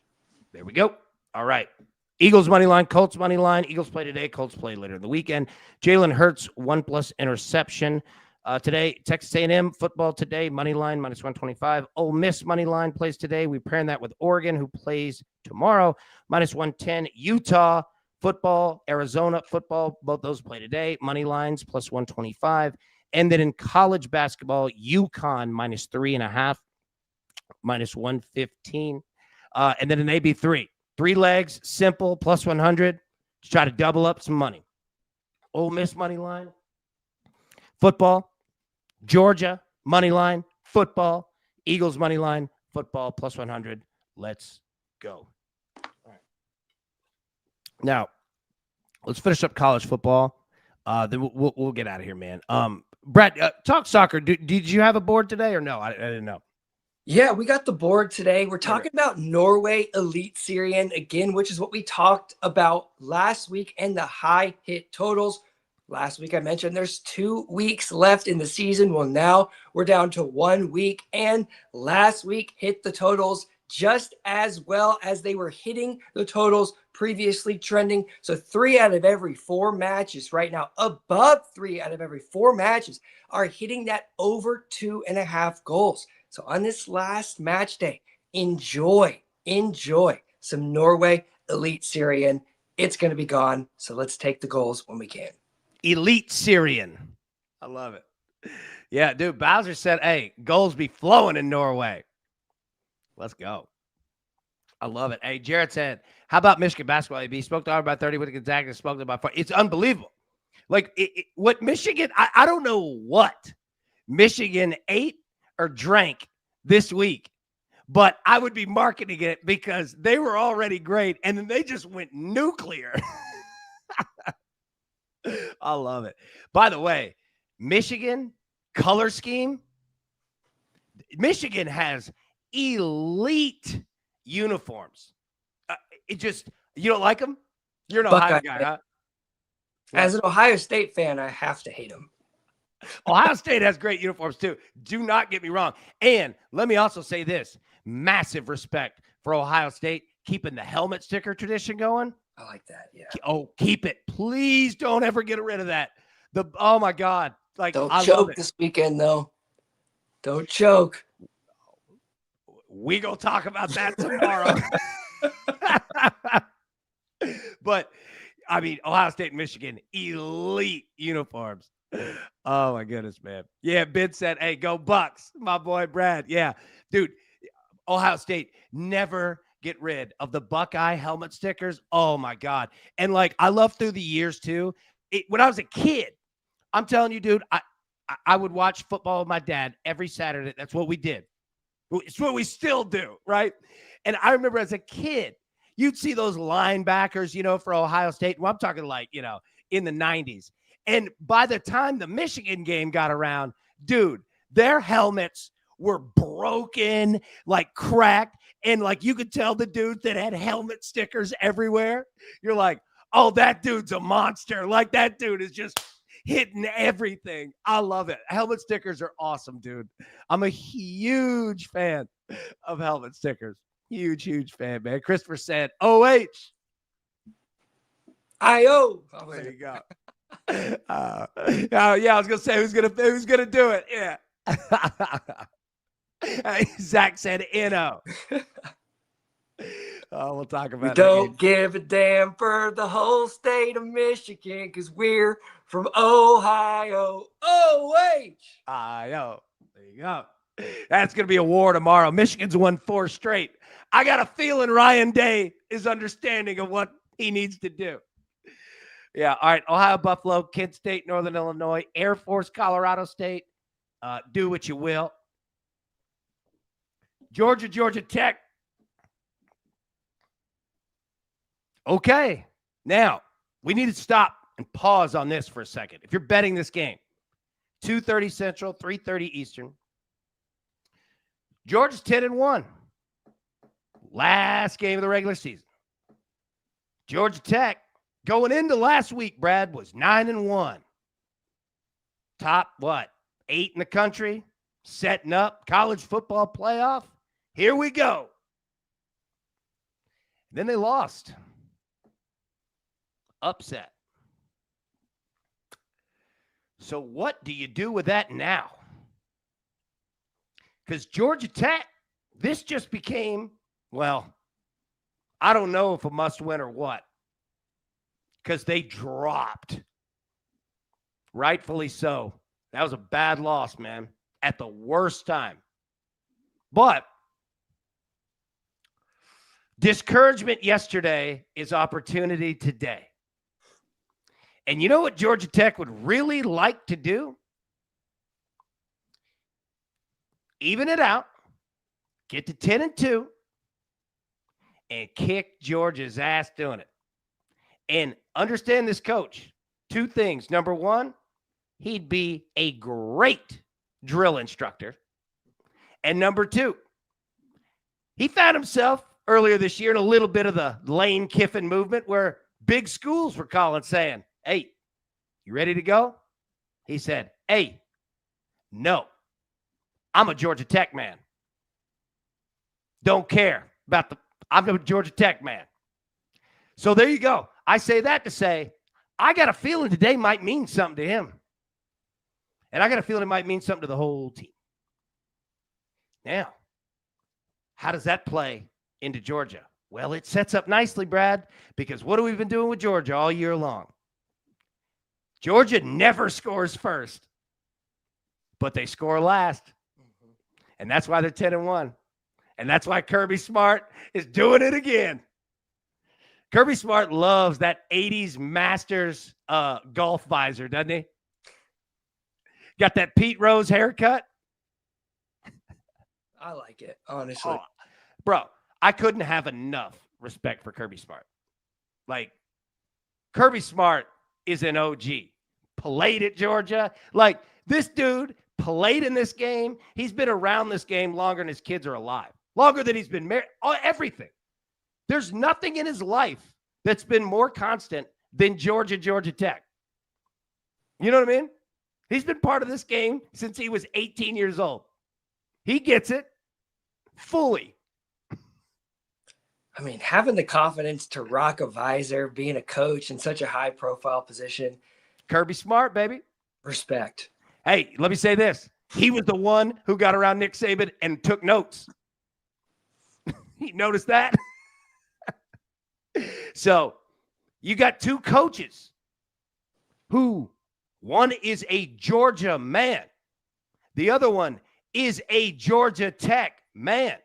There we go. All right. Eagles money line, Colts money line. Eagles play today. Colts play later in the weekend. Jalen Hurts 1+ interception. Today, Texas A&M football today, money line -125. Ole Miss money line plays today. We're pairing that with Oregon, who plays tomorrow, -110. Utah football, Arizona football, both those play today. Money lines +125. And then in college basketball, UConn -3.5, -115. And then an AB3. 3 legs, simple, +100 to try to double up some money. Ole Miss money line, football, Georgia money line, football, Eagles money line, football plus 100. Let's go. All right. Now, let's finish up college football. Then we'll get out of here, man. Brett, talk soccer. Did you have a board today or no? I didn't know. Yeah, we got the board today. We're talking about Norway Elite Syrian again, which is what we talked about last week, and the high hit totals. Last week I mentioned there's 2 weeks left in the season. Well, now we're down to 1 week, and last week hit the totals just as well as they were hitting the totals previously trending. So 3 out of every 4 matches right now, above 3 out of every 4 matches, are hitting that over 2.5 goals. So on this last match day, enjoy some Norway Elite Syrian. It's going to be gone. So let's take the goals when we can. Elite Syrian. I love it. Yeah, dude, Bowser said, hey, goals be flowing in Norway. Let's go. I love it. Hey, Jared said, how about Michigan basketball? AB spoke to our about 30 with Gonzaga, spoke to about 4. It's unbelievable. Like, what Michigan, I don't know what Michigan ate or drank this week, but I would be marketing it because they were already great, and then they just went nuclear. I love it. By the way, Michigan color scheme, Michigan has elite uniforms. It just, you don't like them? You're an Ohio guy, huh? As an Ohio State fan, I have to hate them. Ohio State has great uniforms too. Do not get me wrong. And let me also say this, massive respect for Ohio State keeping the helmet sticker tradition going. I like that. Yeah. Oh, keep it. Please don't ever get rid of that. Oh my God. Like, don't I choke love it. This weekend though. Don't choke. We gonna talk about that tomorrow. But I mean, Ohio State and Michigan, elite uniforms. Oh my goodness, man. Yeah, Ben said, hey, go Bucks, my boy Brad. Yeah, dude, Ohio State never get rid of the Buckeye helmet stickers. Oh my God. And like, I love through the years too. When I was a kid, I'm telling you, dude, I would watch football with my dad every Saturday. That's what we did. It's what we still do, right? And I remember as a kid, you'd see those linebackers, for Ohio State. Well, I'm talking like, in the 90s. And by the time the Michigan game got around, dude, their helmets were broken, like cracked. And like you could tell the dudes that had helmet stickers everywhere. You're like, oh, that dude's a monster. Like that dude is just hitting everything. I love it. Helmet stickers are awesome, dude. I'm a huge fan of helmet stickers. Huge fan, man. Christopher said, OH. I-O. Oh, there you go. Yeah, I was gonna say who's gonna do it. Yeah. Zach said NO. Oh, we'll talk about it. We don't give a damn for the whole state of Michigan because we're from Ohio. OH. I-O. There you go. That's gonna be a war tomorrow. Michigan's won 4 straight. I got a feeling Ryan Day is understanding of what he needs to do. Yeah. All right. Ohio, Buffalo, Kent State, Northern Illinois, Air Force, Colorado State. Do what you will. Georgia Tech. Okay. Now, we need to stop and pause on this for a second. If you're betting this game, 2:30 Central, 3:30 Eastern. Georgia's 10-1. Last game of the regular season. Georgia Tech, going into last week, Brad, was 9-1. Top, 8 in the country, setting up college football playoff. Here we go. Then they lost. Upset. So what do you do with that now? Because Georgia Tech, this just became, I don't know if a must win or what. Because they dropped. Rightfully so. That was a bad loss, man. At the worst time. But discouragement yesterday is opportunity today. And you know what Georgia Tech would really like to do? Even it out. get to 10-2 and kick Georgia's ass doing it. And understand this coach. Two things. Number one, he'd be a great drill instructor. And number two, he found himself earlier this year in a little bit of the Lane Kiffin movement where big schools were calling saying, hey, you ready to go? He said, hey, no, I'm a Georgia Tech man. Don't care about I'm a Georgia Tech man. So there you go. I say that to say, I got a feeling today might mean something to him. And I got a feeling it might mean something to the whole team. Now, how does that play into Georgia? Well, it sets up nicely, Brad, because what have we been doing with Georgia all year long? Georgia never scores first, but they score last. And that's why they're 10-1. And that's why Kirby Smart is doing it again. Kirby Smart loves that 80s Masters golf visor, doesn't he? Got that Pete Rose haircut. I like it, honestly. Bro, I couldn't have enough respect for Kirby Smart. Like, Kirby Smart is an OG. Played at Georgia. Like, this dude played in this game. He's been around this game longer than his kids are alive. Longer than he's been married. Everything. There's nothing in his life that's been more constant than Georgia Tech. You know what I mean? He's been part of this game since he was 18 years old. He gets it fully. I mean, having the confidence to rock a visor, being a coach in such a high-profile position. Kirby Smart, baby. Respect. Hey, let me say this. He was the one who got around Nick Saban and took notes. You noticed that? So you got two coaches who one is a Georgia man. The other one is a Georgia Tech man.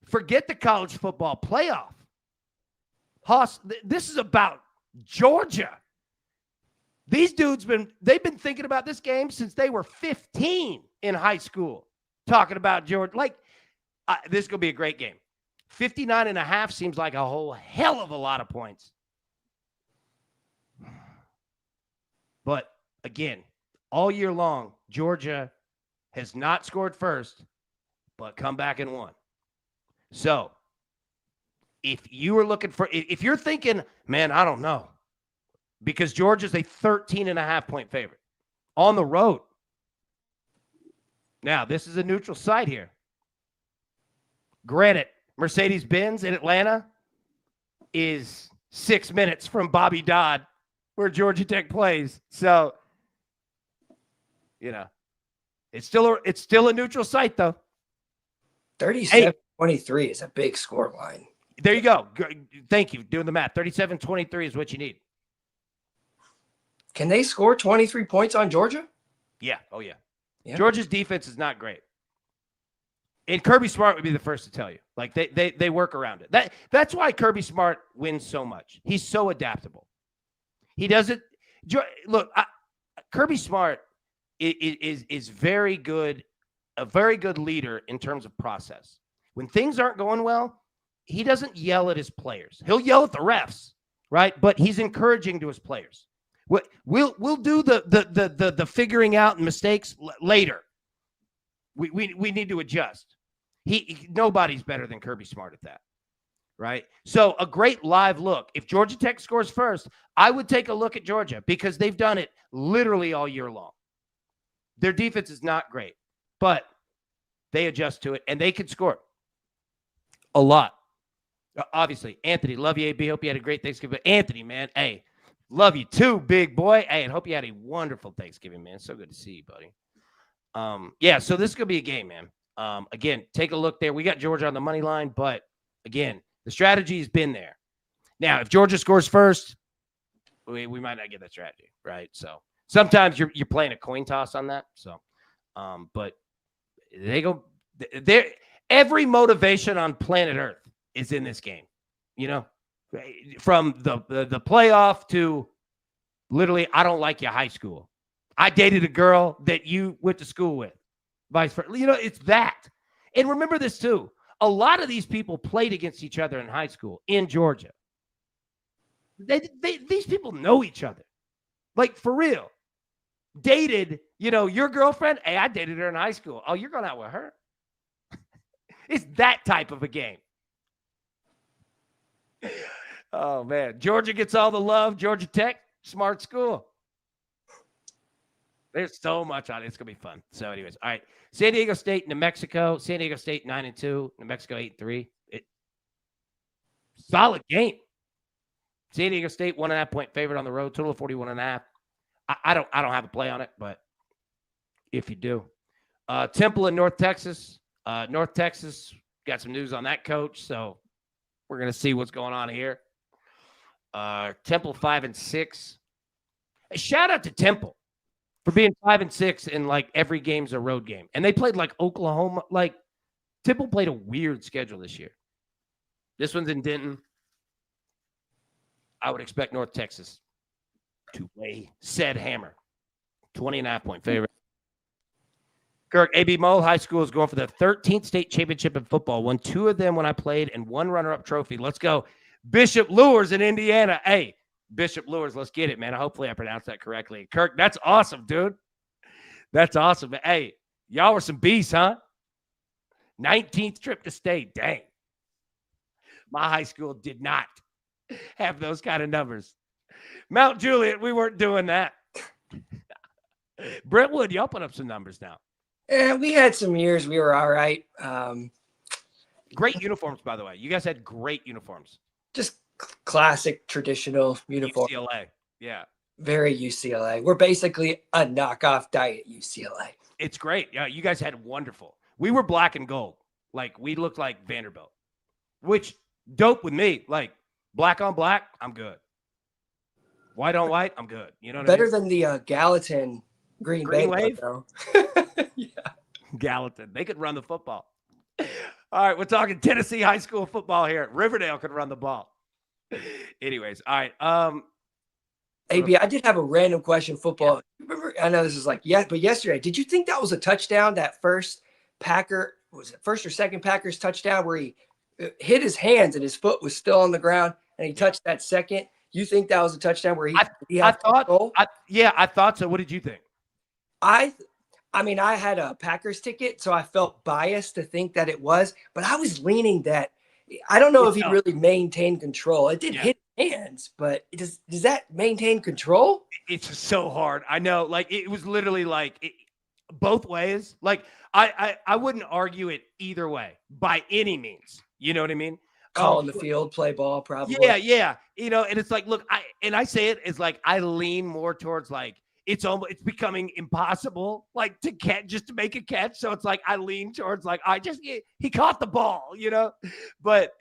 Forget the college football playoff. Hoss, this is about Georgia. These dudes they've been thinking about this game since they were 15 in high school, talking about Georgia. Like, this is going to be a great game. 59.5 seems like a whole hell of a lot of points. But again, all year long, Georgia has not scored first, but come back and won. So if you're thinking, man, I don't know, because Georgia's a 13.5 point favorite on the road. Now, this is a neutral site here. Granted, Mercedes-Benz in Atlanta is 6 minutes from Bobby Dodd, where Georgia Tech plays. So, you know, it's still a neutral site, though. 37-23 is a big score line. There you go. Thank you. Doing the math. 37-23 is what you need. Can they score 23 points on Georgia? Yeah. Oh, yeah. Georgia's defense is not great. And Kirby Smart would be the first to tell you. Like, they work around it. That's why Kirby Smart wins so much. He's so adaptable. He doesn't – look, Kirby Smart is very good, a very good leader in terms of process. When things aren't going well, he doesn't yell at his players. He'll yell at the refs, right? But he's encouraging to his players. We'll do the figuring out and mistakes later. We need to adjust. Nobody's better than Kirby Smart at that, right? So a great live look. If Georgia Tech scores first, I would take a look at Georgia because they've done it literally all year long. Their defense is not great, but they adjust to it and they can score a lot. Obviously, Anthony, love you, AB. Hope you had a great Thanksgiving. Anthony, man, hey, love you too, big boy. Hey, and hope you had a wonderful Thanksgiving, man. So good to see you, buddy. Yeah, so this is going to be a game, man. Again, take a look there. We got Georgia on the money line, but again, the strategy has been there. Now, if Georgia scores first, we might not get that strategy, right? So sometimes you're playing a coin toss on that. So, but they go there. Every motivation on planet Earth is in this game, you know, from the playoff to literally, I don't like your high school. I dated a girl that you went to school with. vice versa. It's that. And remember this too. A lot of these people played against each other in high school in Georgia. These people know each other. Like, for real. Dated, your girlfriend. Hey, I dated her in high school. Oh, you're going out with her? It's that type of a game. Oh, man. Georgia gets all the love. Georgia Tech, smart school. There's so much on it. It's going to be fun. So, anyways, all right. San Diego State, New Mexico. San Diego State 9-2. New Mexico 8-3. Solid game. San Diego State 1.5 point favorite on the road. Total of 41.5. I don't have a play on it, but if you do, Temple in North Texas. North Texas got some news on that coach, so we're gonna see what's going on here. Temple 5-6. Shout out to Temple for being 5-6 in like every game's a road game, and they played like Oklahoma. Like Temple played a weird schedule this year. This one's in Denton. I would expect North Texas to lay said hammer. 20.5 point favorite. Kirk, AB Mo High School is going for the 13th state championship in football. Won 2 of them when I played and 1 runner-up trophy. Let's go. Bishop Lures in Indiana. Hey, Bishop Lures, let's get it, man. Hopefully I pronounced that correctly. Kirk, that's awesome, dude. That's awesome. Hey, y'all were some beasts, huh? 19th trip to state. Dang. My high school did not have those kind of numbers. Mount Juliet, we weren't doing that. Brentwood, y'all put up some numbers now. Yeah, we had some years we were all right. Great uniforms, by the way. You guys had great uniforms. Just classic, traditional uniform. UCLA, yeah. Very UCLA. We're basically a knockoff diet UCLA. It's great. Yeah, you guys had wonderful. We were black and gold. Like, we looked like Vanderbilt, which dope with me. Like, black on black, I'm good. White on white, I'm good. You know what Better I mean? than the Gallatin Green Bay Wave? though. Yeah. Gallatin. They could run the football. All right, we're talking Tennessee high school football here. Riverdale could run the ball. Anyways, all right. AB, I did have a random question. Football. Yeah. Remember, I know this is like, yeah, but yesterday, did you think that was a touchdown? That first Packer, was it first or second Packers touchdown where he hit his hands and his foot was still on the ground and he touched that second? You think that was a touchdown where I thought so. What did you think? I mean, I had a Packers ticket, so I felt biased to think that it was, but I was leaning that. I don't know if he really maintained control. It did hit hands, but does that maintain control? It's so hard. I know. Like, it was literally like both ways. Like, I wouldn't argue it either way by any means. You know what I mean? Calling the field, play ball, probably. Yeah. And it's like, look, I say it as like I lean more towards like it's becoming impossible, like to catch, just to make a catch. So it's like I lean towards like he caught the ball, But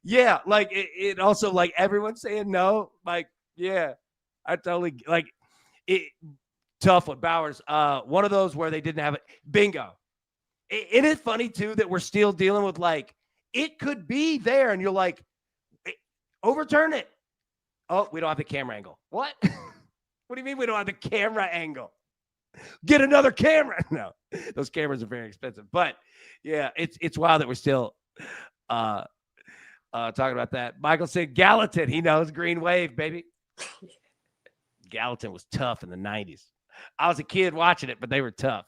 yeah, like it also like everyone's saying no, like yeah, I totally like it. Tough with Bowers. One of those where they didn't have it. Bingo. It is funny too that we're still dealing with like it could be there, and you're like, overturn it. Oh, we don't have the camera angle. What? What do you mean we don't have the camera angle? Get another camera. No, those cameras are very expensive. But yeah, it's wild that we're still talking about that. Michael said Gallatin. He knows Green Wave, baby. Gallatin was tough in the 90s. I was a kid watching it, but they were tough.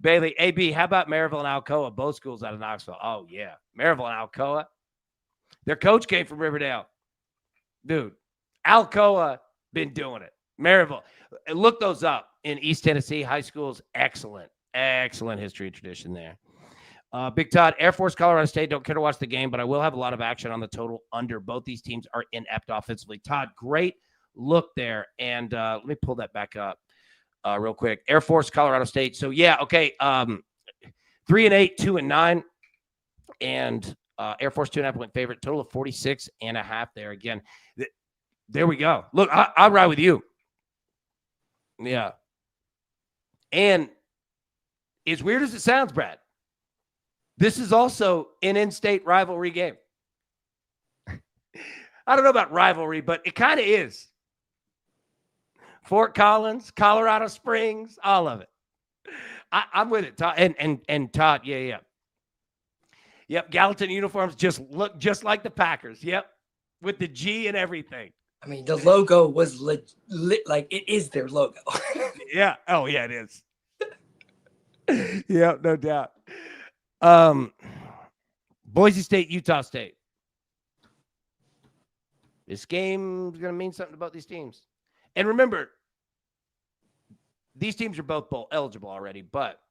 Bailey, AB, how about Maryville and Alcoa? Both schools out of Knoxville. Oh, yeah. Maryville and Alcoa. Their coach came from Riverdale. Dude, Alcoa been doing it. Maryville. Look those up in East Tennessee. High schools, excellent history and tradition there. Big Todd, Air Force, Colorado State. Don't care to watch the game, but I will have a lot of action on the total under. Both these teams are inept offensively. Todd, great look there. And let me pull that back up real quick. Air Force, Colorado State. So, yeah, okay. 3-8, 2-9. And Air Force 2.5 point favorite. Total of 46.5 there. Again, there we go. Look, I'll ride with you. Yeah. And as weird as it sounds, Brad, this is also an in-state rivalry game. I don't know about rivalry, but it kind of is. Fort Collins, Colorado Springs, all of it. I'm with it, Todd. And Todd, yeah. Yep, Gallatin uniforms just look just like the Packers. Yep, with the G and everything. I mean, the logo was like it is their logo. Yeah. Oh, yeah, it is. Yeah, no doubt. Boise State, Utah State. This game is going to mean something about these teams. And remember, these teams are both bowl eligible already, but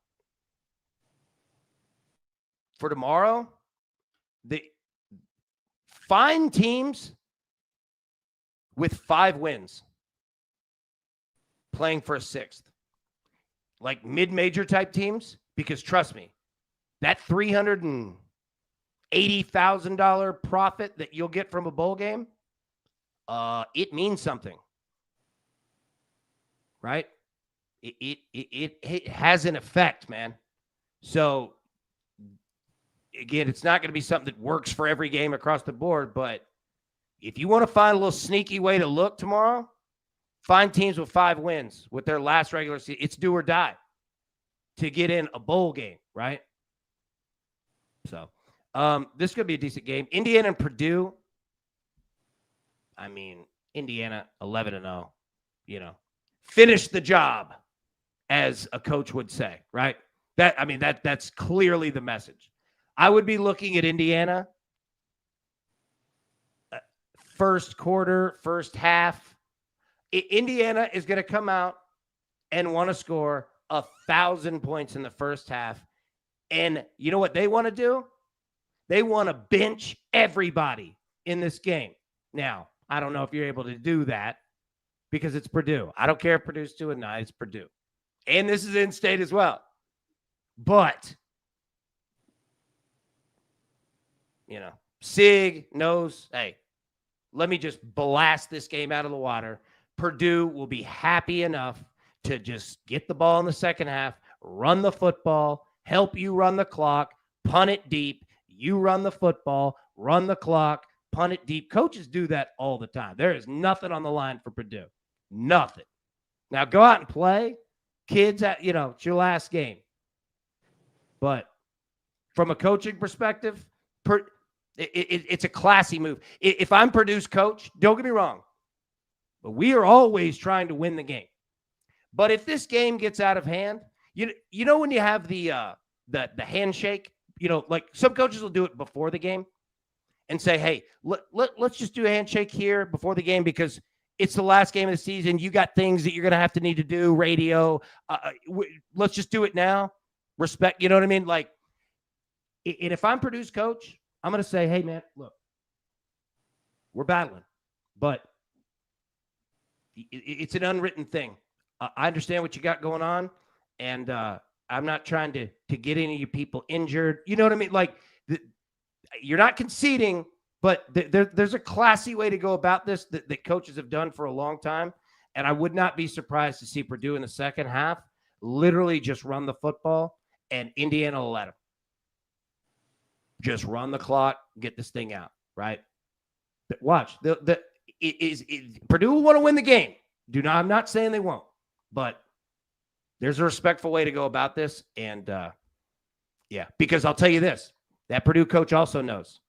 for tomorrow, find teams with 5 wins playing for a 6th. Like mid-major type teams, because trust me, that $380,000 profit that you'll get from a bowl game, it means something, right? It has an effect, man. So again, it's not going to be something that works for every game across the board, but if you want to find a little sneaky way to look tomorrow, find teams with 5 wins with their last regular season. It's do or die to get in a bowl game, right? So this could be a decent game. Indiana and Purdue. I mean, Indiana 11-0, finish the job, as a coach would say, right? That's clearly the message. I would be looking at Indiana first quarter, first half. Indiana is going to come out and want to score 1,000 points in the first half. And you know what they want to do? They want to bench everybody in this game. Now, I don't know if you're able to do that because it's Purdue. I don't care if Purdue's 2-9, it's Purdue. And this is in-state as well. But, Sig knows, hey, let me just blast this game out of the water. Purdue will be happy enough to just get the ball in the second half, run the football, help you run the clock, punt it deep. You run the football, run the clock, punt it deep. Coaches do that all the time. There is nothing on the line for Purdue. Nothing. Now go out and play. Kids, it's your last game. But from a coaching perspective, it's a classy move. If I'm Purdue's coach, don't get me wrong, but we are always trying to win the game. But if this game gets out of hand, you know when you have the handshake, like some coaches will do it before the game and say, hey, let's just do a handshake here before the game because it's the last game of the season. You got things that you're going to need to do, radio. Let's just do it now. Respect, you know what I mean? Like, and if I'm Purdue's coach, I'm going to say, hey, man, look, we're battling, but it's an unwritten thing. I understand what you got going on, and I'm not trying to get any of you people injured. You know what I mean? Like, you're not conceding, but there's a classy way to go about this that coaches have done for a long time, and I would not be surprised to see Purdue in the second half literally just run the football, and Indiana will let them. Just run the clock, get this thing out, right? But watch. Purdue will want to win the game. I'm not saying they won't, but there's a respectful way to go about this. And, because I'll tell you this, that Purdue coach also knows.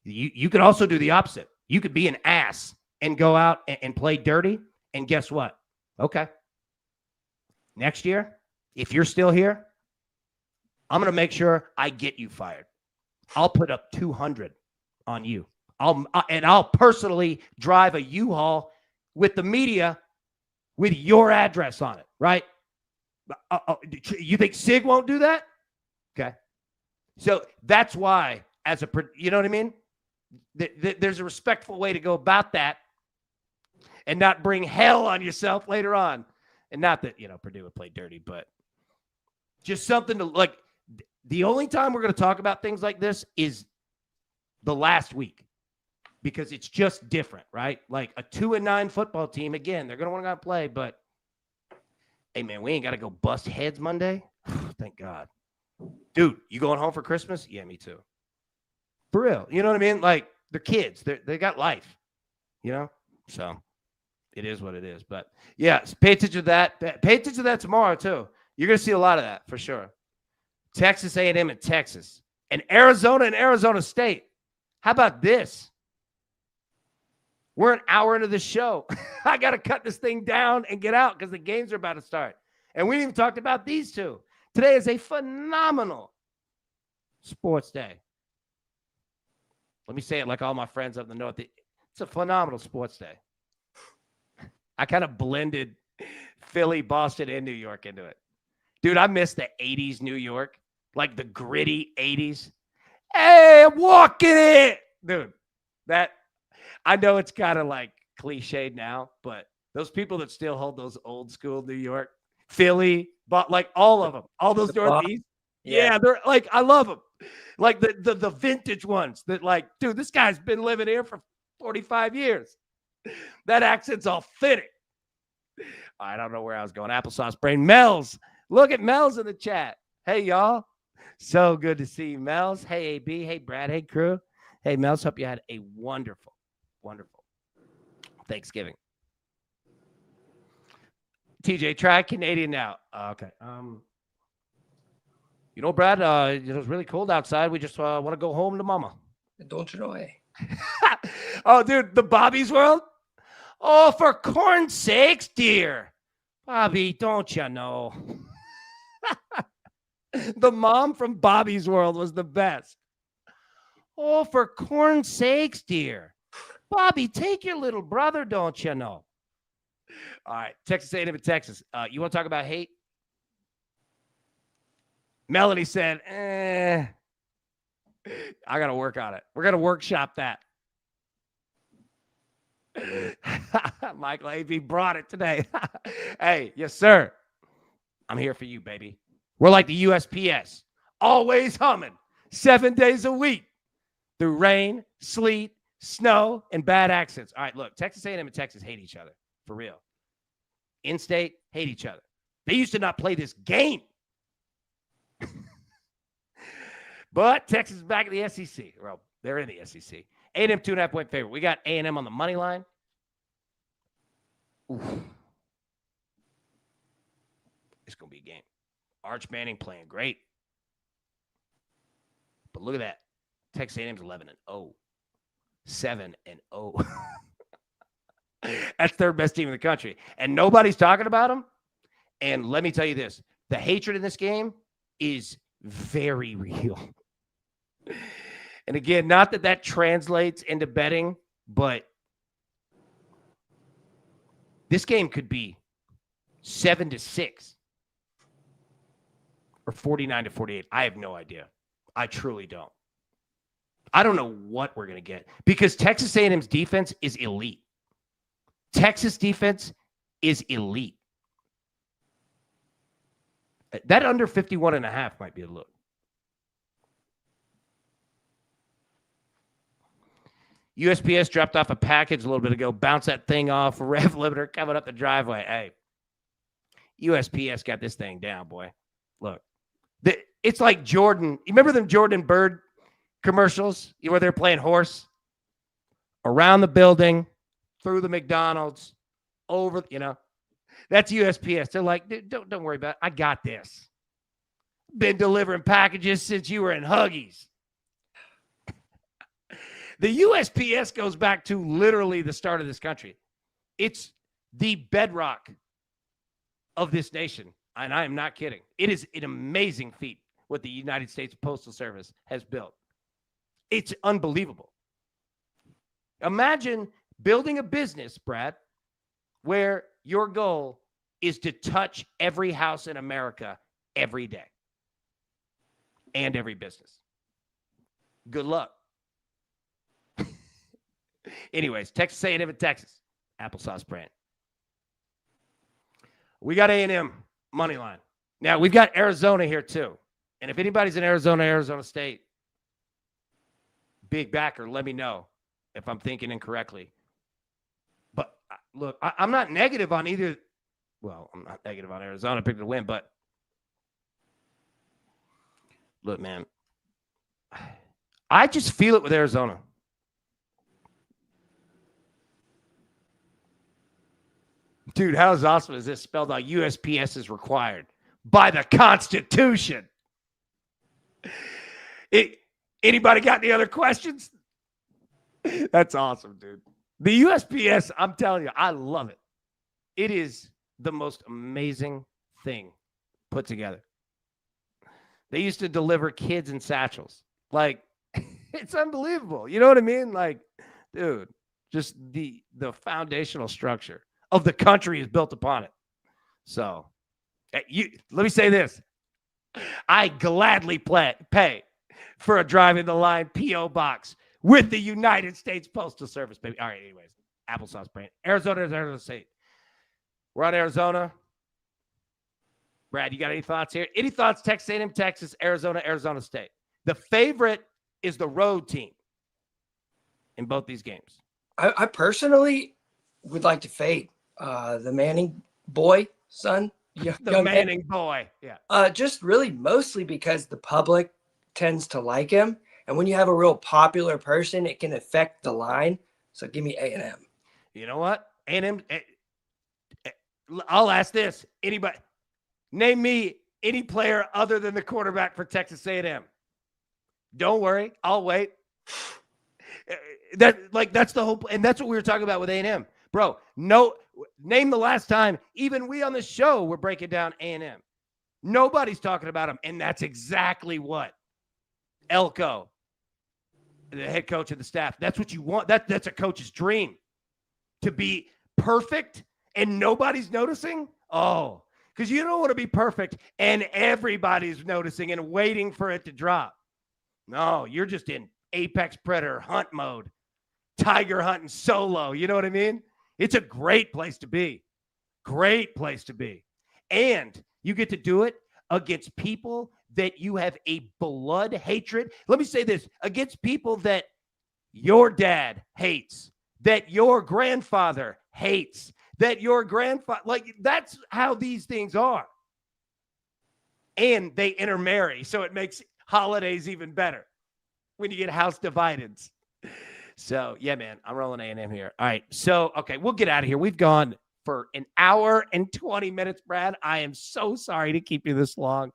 You could also do the opposite. You could be an ass and go out and play dirty, and guess what? Okay. Next year, if you're still here, I'm going to make sure I get you fired. I'll put up 200 on you. I'll personally drive a U-Haul with the media with your address on it, right? You think Sig won't do that? Okay. So that's why, you know what I mean? There's a respectful way to go about that and not bring hell on yourself later on. And not that, Purdue would play dirty, but just something to like. The only time we're going to talk about things like this is the last week because it's just different, right? Like a 2-9 football team, again, they're going to want to play, but hey, man, we ain't got to go bust heads Monday. Thank God. Dude, you going home for Christmas? Yeah, me too. For real. You know what I mean? Like, they're kids. They got life, So it is what it is. But, yeah, pay attention to that. Pay attention to that tomorrow, too. You're going to see a lot of that for sure. Texas A&M and Texas. And Arizona State. How about this? We're an hour into the show. I got to cut this thing down and get out because the games are about to start. And we didn't even talk about these two. Today is a phenomenal sports day. Let me say it like all my friends up in the north. It's a phenomenal sports day. I kind of blended Philly, Boston, and New York into it. Dude, I miss the 80s New York, like the gritty 80s. Hey, I'm walking it. Dude, that, I know it's kind of like cliched now, but those people that still hold those old school New York, Philly, but like all of them, all those Northeast. Yeah, they're like, I love them. Like the vintage ones that like, dude, this guy's been living here for 45 years. That accent's authentic. I don't know where I was going. Applesauce brain. Mel's. Look at Mel's in the chat. Hey, y'all. So good to see you, Mel's. Hey, AB. Hey, Brad. Hey, crew. Hey, Mel's. Hope you had a wonderful, wonderful Thanksgiving. TJ, try Canadian now. Okay. You know, Brad, it was really cold outside. We just want to go home to mama. Don't you know? Oh, dude, the Bobby's World? Oh, for corn's sakes, dear. Bobby, don't you know? The mom from Bobby's World was the best. Oh, for corn's sakes, dear. Bobby, take your little brother, don't you know? All right, Texas A&M and Texas. You want to talk about hate? Melanie said, I got to work on it. We're going to workshop that. Michael A.B. brought it today. Hey, yes, sir. I'm here for you, baby. We're like the USPS, always humming 7 days a week through rain, sleet, snow, and bad accents. All right, look, Texas A&M and Texas hate each other, for real. In-state, hate each other. They used to not play this game. But Texas is back in the SEC. Well, they're in the SEC. A&M 2.5-point favorite. We got A&M on the money line. Oof. It's going to be a game. Arch Manning playing great. But look at that. Texas A&M's 11-0. 7-0. That's third best team in the country. And nobody's talking about them. And let me tell you this. The hatred in this game is very real. And again, not that that translates into betting, but this game could be 7-6 or 49-48. I have no idea. I truly don't. I don't know what we're going to get because Texas A&M's defense is elite. Texas defense is elite. That under 51.5 might be a look. USPS dropped off a package a little bit ago. Bounce that thing off. Rev limiter coming up the driveway. Hey, USPS got this thing down, boy. Look, it's like Jordan. You remember them Jordan Bird commercials where they're playing horse around the building, through the McDonald's, over, that's USPS. They're like, don't worry about it. I got this. Been delivering packages since you were in Huggies. The USPS goes back to literally the start of this country. It's the bedrock of this nation. And I am not kidding. It is an amazing feat what the United States Postal Service has built. It's unbelievable. Imagine building a business, Brad, where your goal is to touch every house in America every day and every business. Good luck. Anyways, Texas A&M and Texas. Applesauce brand. We got A&M money line. Now, we've got Arizona here too. And if anybody's in Arizona State, big backer, let me know if I'm thinking incorrectly. But look, I'm not negative on either. Well, I'm not negative on Arizona picking to win, but look, man, I just feel it with Arizona. Dude, how awesome is this? Spelled out USPS is required. by the Constitution. Anybody got any other questions? That's awesome, dude. The USPS, I'm telling you, I love it. It is the most amazing thing put together. They used to deliver kids in satchels. Like, it's unbelievable. You know what I mean? Like, dude, just the foundational structure of the country is built upon it. So, let me say this. I gladly pay for a driving the line P.O. box with the United States Postal Service, baby. All right, anyways, applesauce brand. Arizona State. We're on Arizona. Brad, you got any thoughts here? Any thoughts? Texas A&M, Texas, Arizona State. The favorite is the road team in both these games. I personally would like to fade the Manning son. The Manning boy. Yeah. Just really mostly because the public tends to like him. And when you have a real popular person, it can affect the line. So give me A&M. You know what? A&M, I'll ask this. Anybody, name me any player other than the quarterback for Texas A&M. Don't worry. I'll wait. That's the whole, and that's what we were talking about with A&M. Bro, name the last time even we on the show were breaking down A&M. Nobody's talking about them, and that's exactly what Elko, the head coach of the staff, that's what you want. That's a coach's dream, to be perfect and nobody's noticing. Oh, because you don't want to be perfect and everybody's noticing and waiting for it to drop. No, you're just in apex predator hunt mode, tiger hunting solo. You know what I mean? It's a great place to be. Great place to be. And you get to do it against people that you have a blood hatred. Let me say this, against people that your dad hates, that your grandfather hates, that your grandfather, like, that's how these things are. And they intermarry, so it makes holidays even better when you get house divided. So, yeah, man, I'm rolling A&M here. All right, so, okay, we'll get out of here. We've gone for an hour and 20 minutes, Brad. I am so sorry to keep you this long.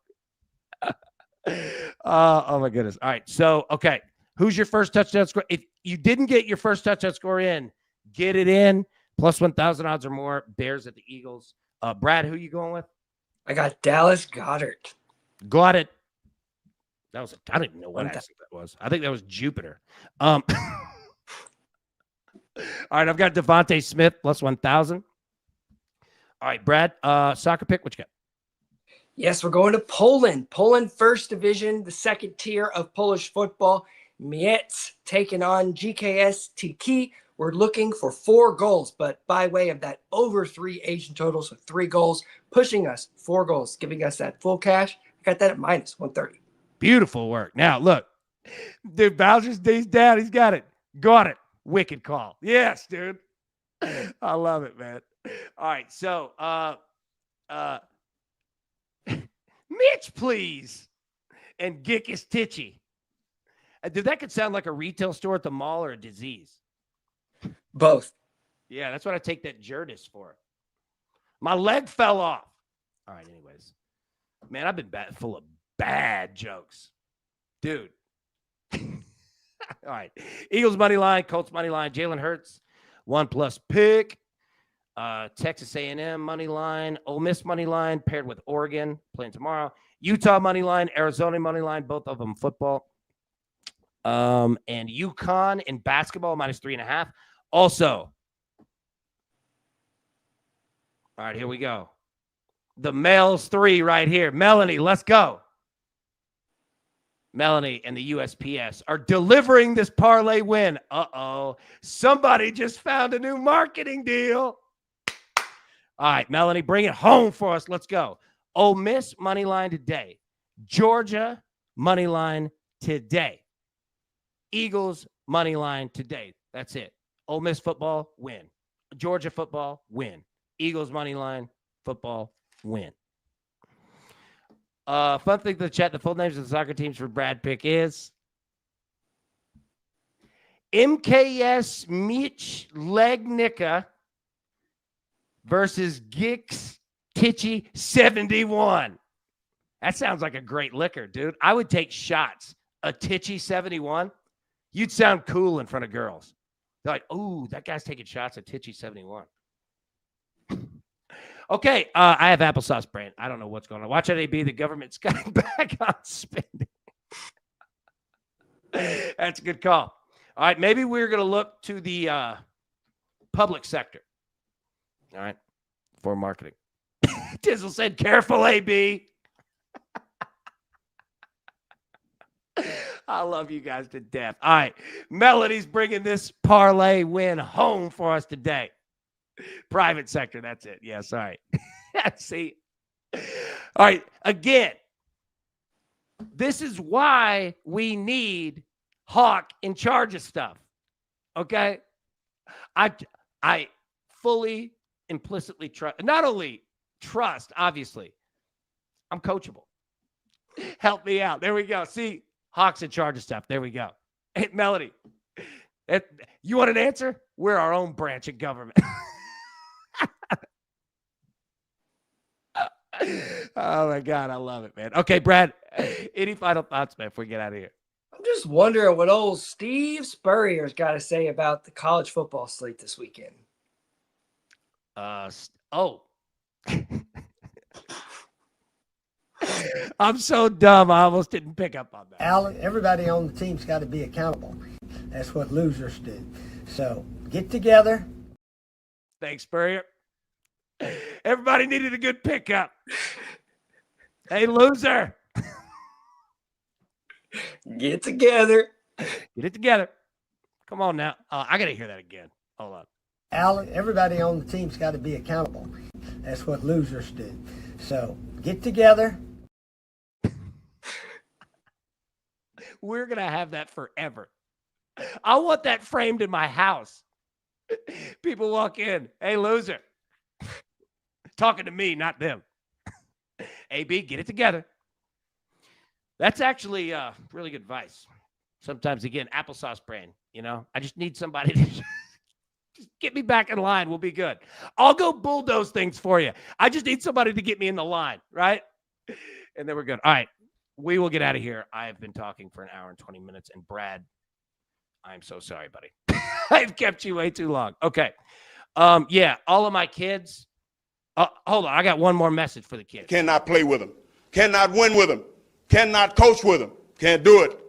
Oh, my goodness. All right, so, okay, who's your first touchdown score? If you didn't get your first touchdown score in, get it in. Plus 1,000 odds or more. Bears at the Eagles. Brad, who you going with? I got Dallas Goedert. Got it. I don't even know what accent that was. I think that was Jupiter. All right, I've got Devontae Smith plus 1,000. All right, Brad, soccer pick, what you got? Yes, we're going to Poland. Poland first division, the second tier of Polish football. Miec taking on GKS Tiki. We're looking for 4 goals, but by way of that over 3 Asian totals, so 3 goals, pushing us 4 goals, giving us that full cash. I got that at minus 130. Beautiful work. Now, look, dude, Bowser's D's down. He's got it. Got it. Wicked call. Yes, dude. I love it, man. All right, so Mitch, please. And Gickus Titchy. Dude, that could sound like a retail store at the mall or a disease. Both. Yeah, that's what I take that Jerdis for. My leg fell off. All right, anyways. Man, I've been full of bad jokes. Dude. All right. Eagles money line, Colts money line, Jalen Hurts, 1+ pick. Texas A&M money line, Ole Miss money line, paired with Oregon, playing tomorrow. Utah money line, Arizona money line, both of them football. And UConn in basketball, -3.5. Also, all right, here we go. The males 3 right here. Melanie, let's go. Melanie and the USPS are delivering this parlay win. Uh-oh. Somebody just found a new marketing deal. All right, Melanie, bring it home for us. Let's go. Ole Miss money line today. Georgia money line today. Eagles money line today. That's it. Ole Miss football, win. Georgia football, win. Eagles money line, football, win. Fun thing to the chat, the full names of the soccer teams for Brad Pick is MKS Mitch Legnica versus Gix Titchy 71. That sounds like a great liquor, dude. I would take shots. A Titchy 71. You'd sound cool in front of girls. They're like, "Ooh, that guy's taking shots at Titchy 71." Okay, I have applesauce brand. I don't know what's going on. Watch out, AB. The government's cutting back on spending. That's a good call. All right, maybe we're going to look to the public sector. All right, for marketing. Tizzle said, "Careful, AB." I love you guys to death. All right, Melody's bringing this parlay win home for us today. Private sector, that's it. Yes, all right. See? All right, again, this is why we need Hawk in charge of stuff, okay? I fully, implicitly trust, not only trust, obviously, I'm coachable. Help me out. There we go. See, Hawk's in charge of stuff. There we go. Hey, Melody, you want an answer? We're our own branch of government. Oh, my God. I love it, man. Okay, Brad, any final thoughts, man, before we get out of here? I'm just wondering what old Steve Spurrier's got to say about the college football slate this weekend. I'm so dumb. I almost didn't pick up on that. Alan, everybody on the team's got to be accountable. That's what losers do. So get together. Thanks, Spurrier. Everybody needed a good pickup. Hey, loser. Get together. Get it together. Come on now. I got to hear that again. Hold on. Alan, everybody on the team's got to be accountable. That's what losers do. So get together. We're going to have that forever. I want that framed in my house. People walk in. Hey, loser. Talking to me, not them. AB, get it together. That's actually really good advice. Sometimes, again, applesauce brand, you know. I just need somebody to just get me back in line. We'll be good. I'll go bulldoze things for you. I just need somebody to get me in the line, right? And then we're good. All right. We will get out of here. I have been talking for an hour and 20 minutes. And Brad, I'm so sorry, buddy. I've kept you way too long. Okay. Yeah, all of my kids. Hold on. I got one more message for the kids. Cannot play with them. Cannot win with them. Cannot coach with them. Can't do it.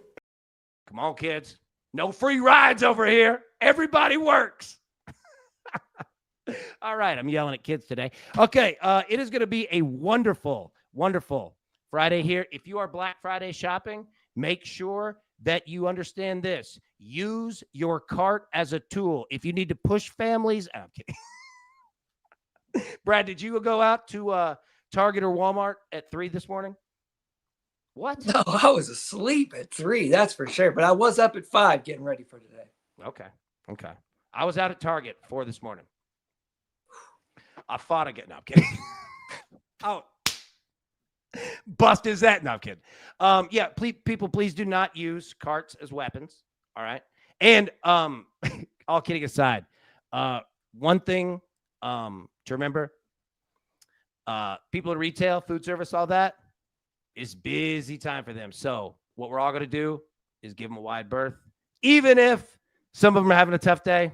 Come on, kids. No free rides over here. Everybody works. All right. I'm yelling at kids today. Okay. It is going to be a wonderful, wonderful Friday here. If you are Black Friday shopping, make sure that you understand this. Use your cart as a tool. If you need to push families, I'm kidding. Brad, did you go out to Target or Walmart at 3 this morning? What? No, I was asleep at 3, that's for sure. But I was up at 5 getting ready for today. Okay. I was out at Target 4 this morning. I fought again. No, I'm kidding. Oh. Bust is that? No, I'm kidding. Yeah, please do not use carts as weapons. All right. And all kidding aside, one thing to remember, people in retail, food service, all that is busy time for them. So what we're all going to do is give them a wide berth. Even if some of them are having a tough day,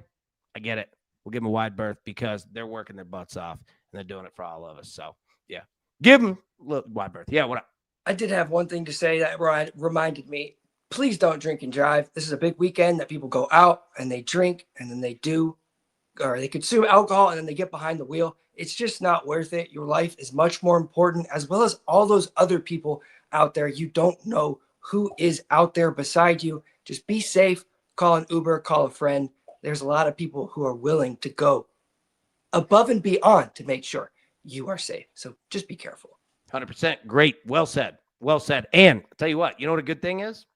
I get it. We'll give them a wide berth because they're working their butts off and they're doing it for all of us. So, yeah, give them a little wide berth. Yeah, what up? I did have one thing to say that reminded me. Please don't drink and drive. This is a big weekend that people go out and they drink and then they consume alcohol and then they get behind the wheel. It's just not worth it. Your life is much more important, as well as all those other people out there. You don't know who is out there beside you. Just be safe. Call an Uber, call a friend. There's a lot of people who are willing to go above and beyond to make sure you are safe. So just be careful. 100%. Great. Well said. Well said. And I'll tell you what a good thing is?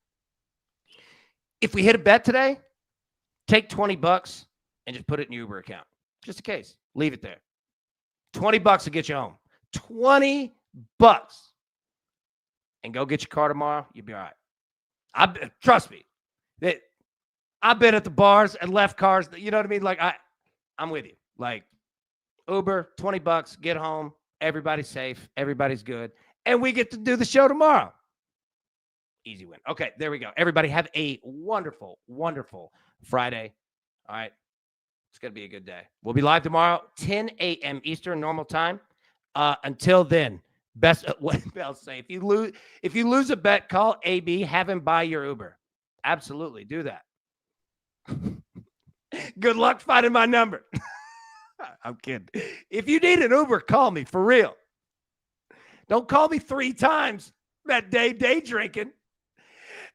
If we hit a bet today, take $20 and just put it in your Uber account. Just in case. Leave it there. $20 will get you home. $20. And go get your car tomorrow. You'll be all right. Trust me. I've been at the bars and left cars. You know what I mean? Like, I'm with you. Like, Uber, $20, get home. Everybody's safe. Everybody's good. and we get to do the show tomorrow. Easy win. Okay, there we go. Everybody have a wonderful, wonderful Friday. All right. It's going to be a good day. We'll be live tomorrow, 10 a.m. Eastern normal time. Until then, what I'll say, if you lose a bet, call AB, have him buy your Uber. Absolutely, do that. Good luck finding my number. I'm kidding. If you need an Uber, call me for real. Don't call me 3 times that day drinking.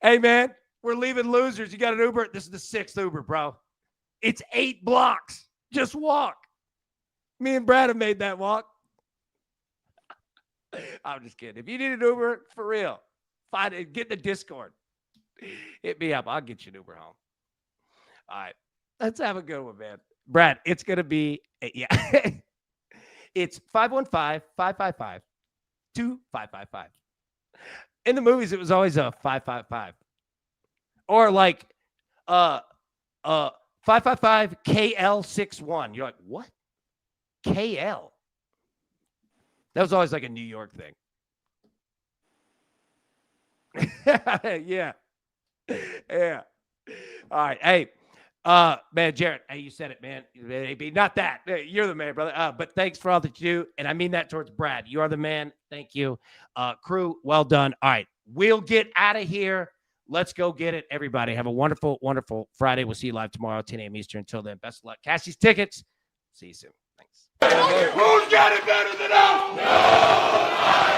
Hey, man, we're leaving losers. You got an Uber? This is the 6th Uber, bro. It's 8 blocks. Just walk. Me and Brad have made that walk. I'm just kidding. If you need an Uber, for real, find it. Get in the Discord. Hit me up. I'll get you an Uber home. All right. Let's have a good one, man. Brad, it's going to be, it's 515-555-2555. In the movies, it was always a 555. Or like 555-KL61. You're like, what? KL? That was always like a New York thing. Yeah. Yeah. All right. Hey, man, Jarrett, hey, you said it, man. Not that. You're the man, brother. But thanks for all that you do. And I mean that towards Brad. You are the man. Thank you. Crew, well done. All right. We'll get out of here. Let's go get it. Everybody have a wonderful, wonderful Friday. We'll see you live tomorrow, 10 a.m. Eastern. Until then, best of luck. Cash these tickets. See you soon. Thanks. Who's got it better than us? Nobody.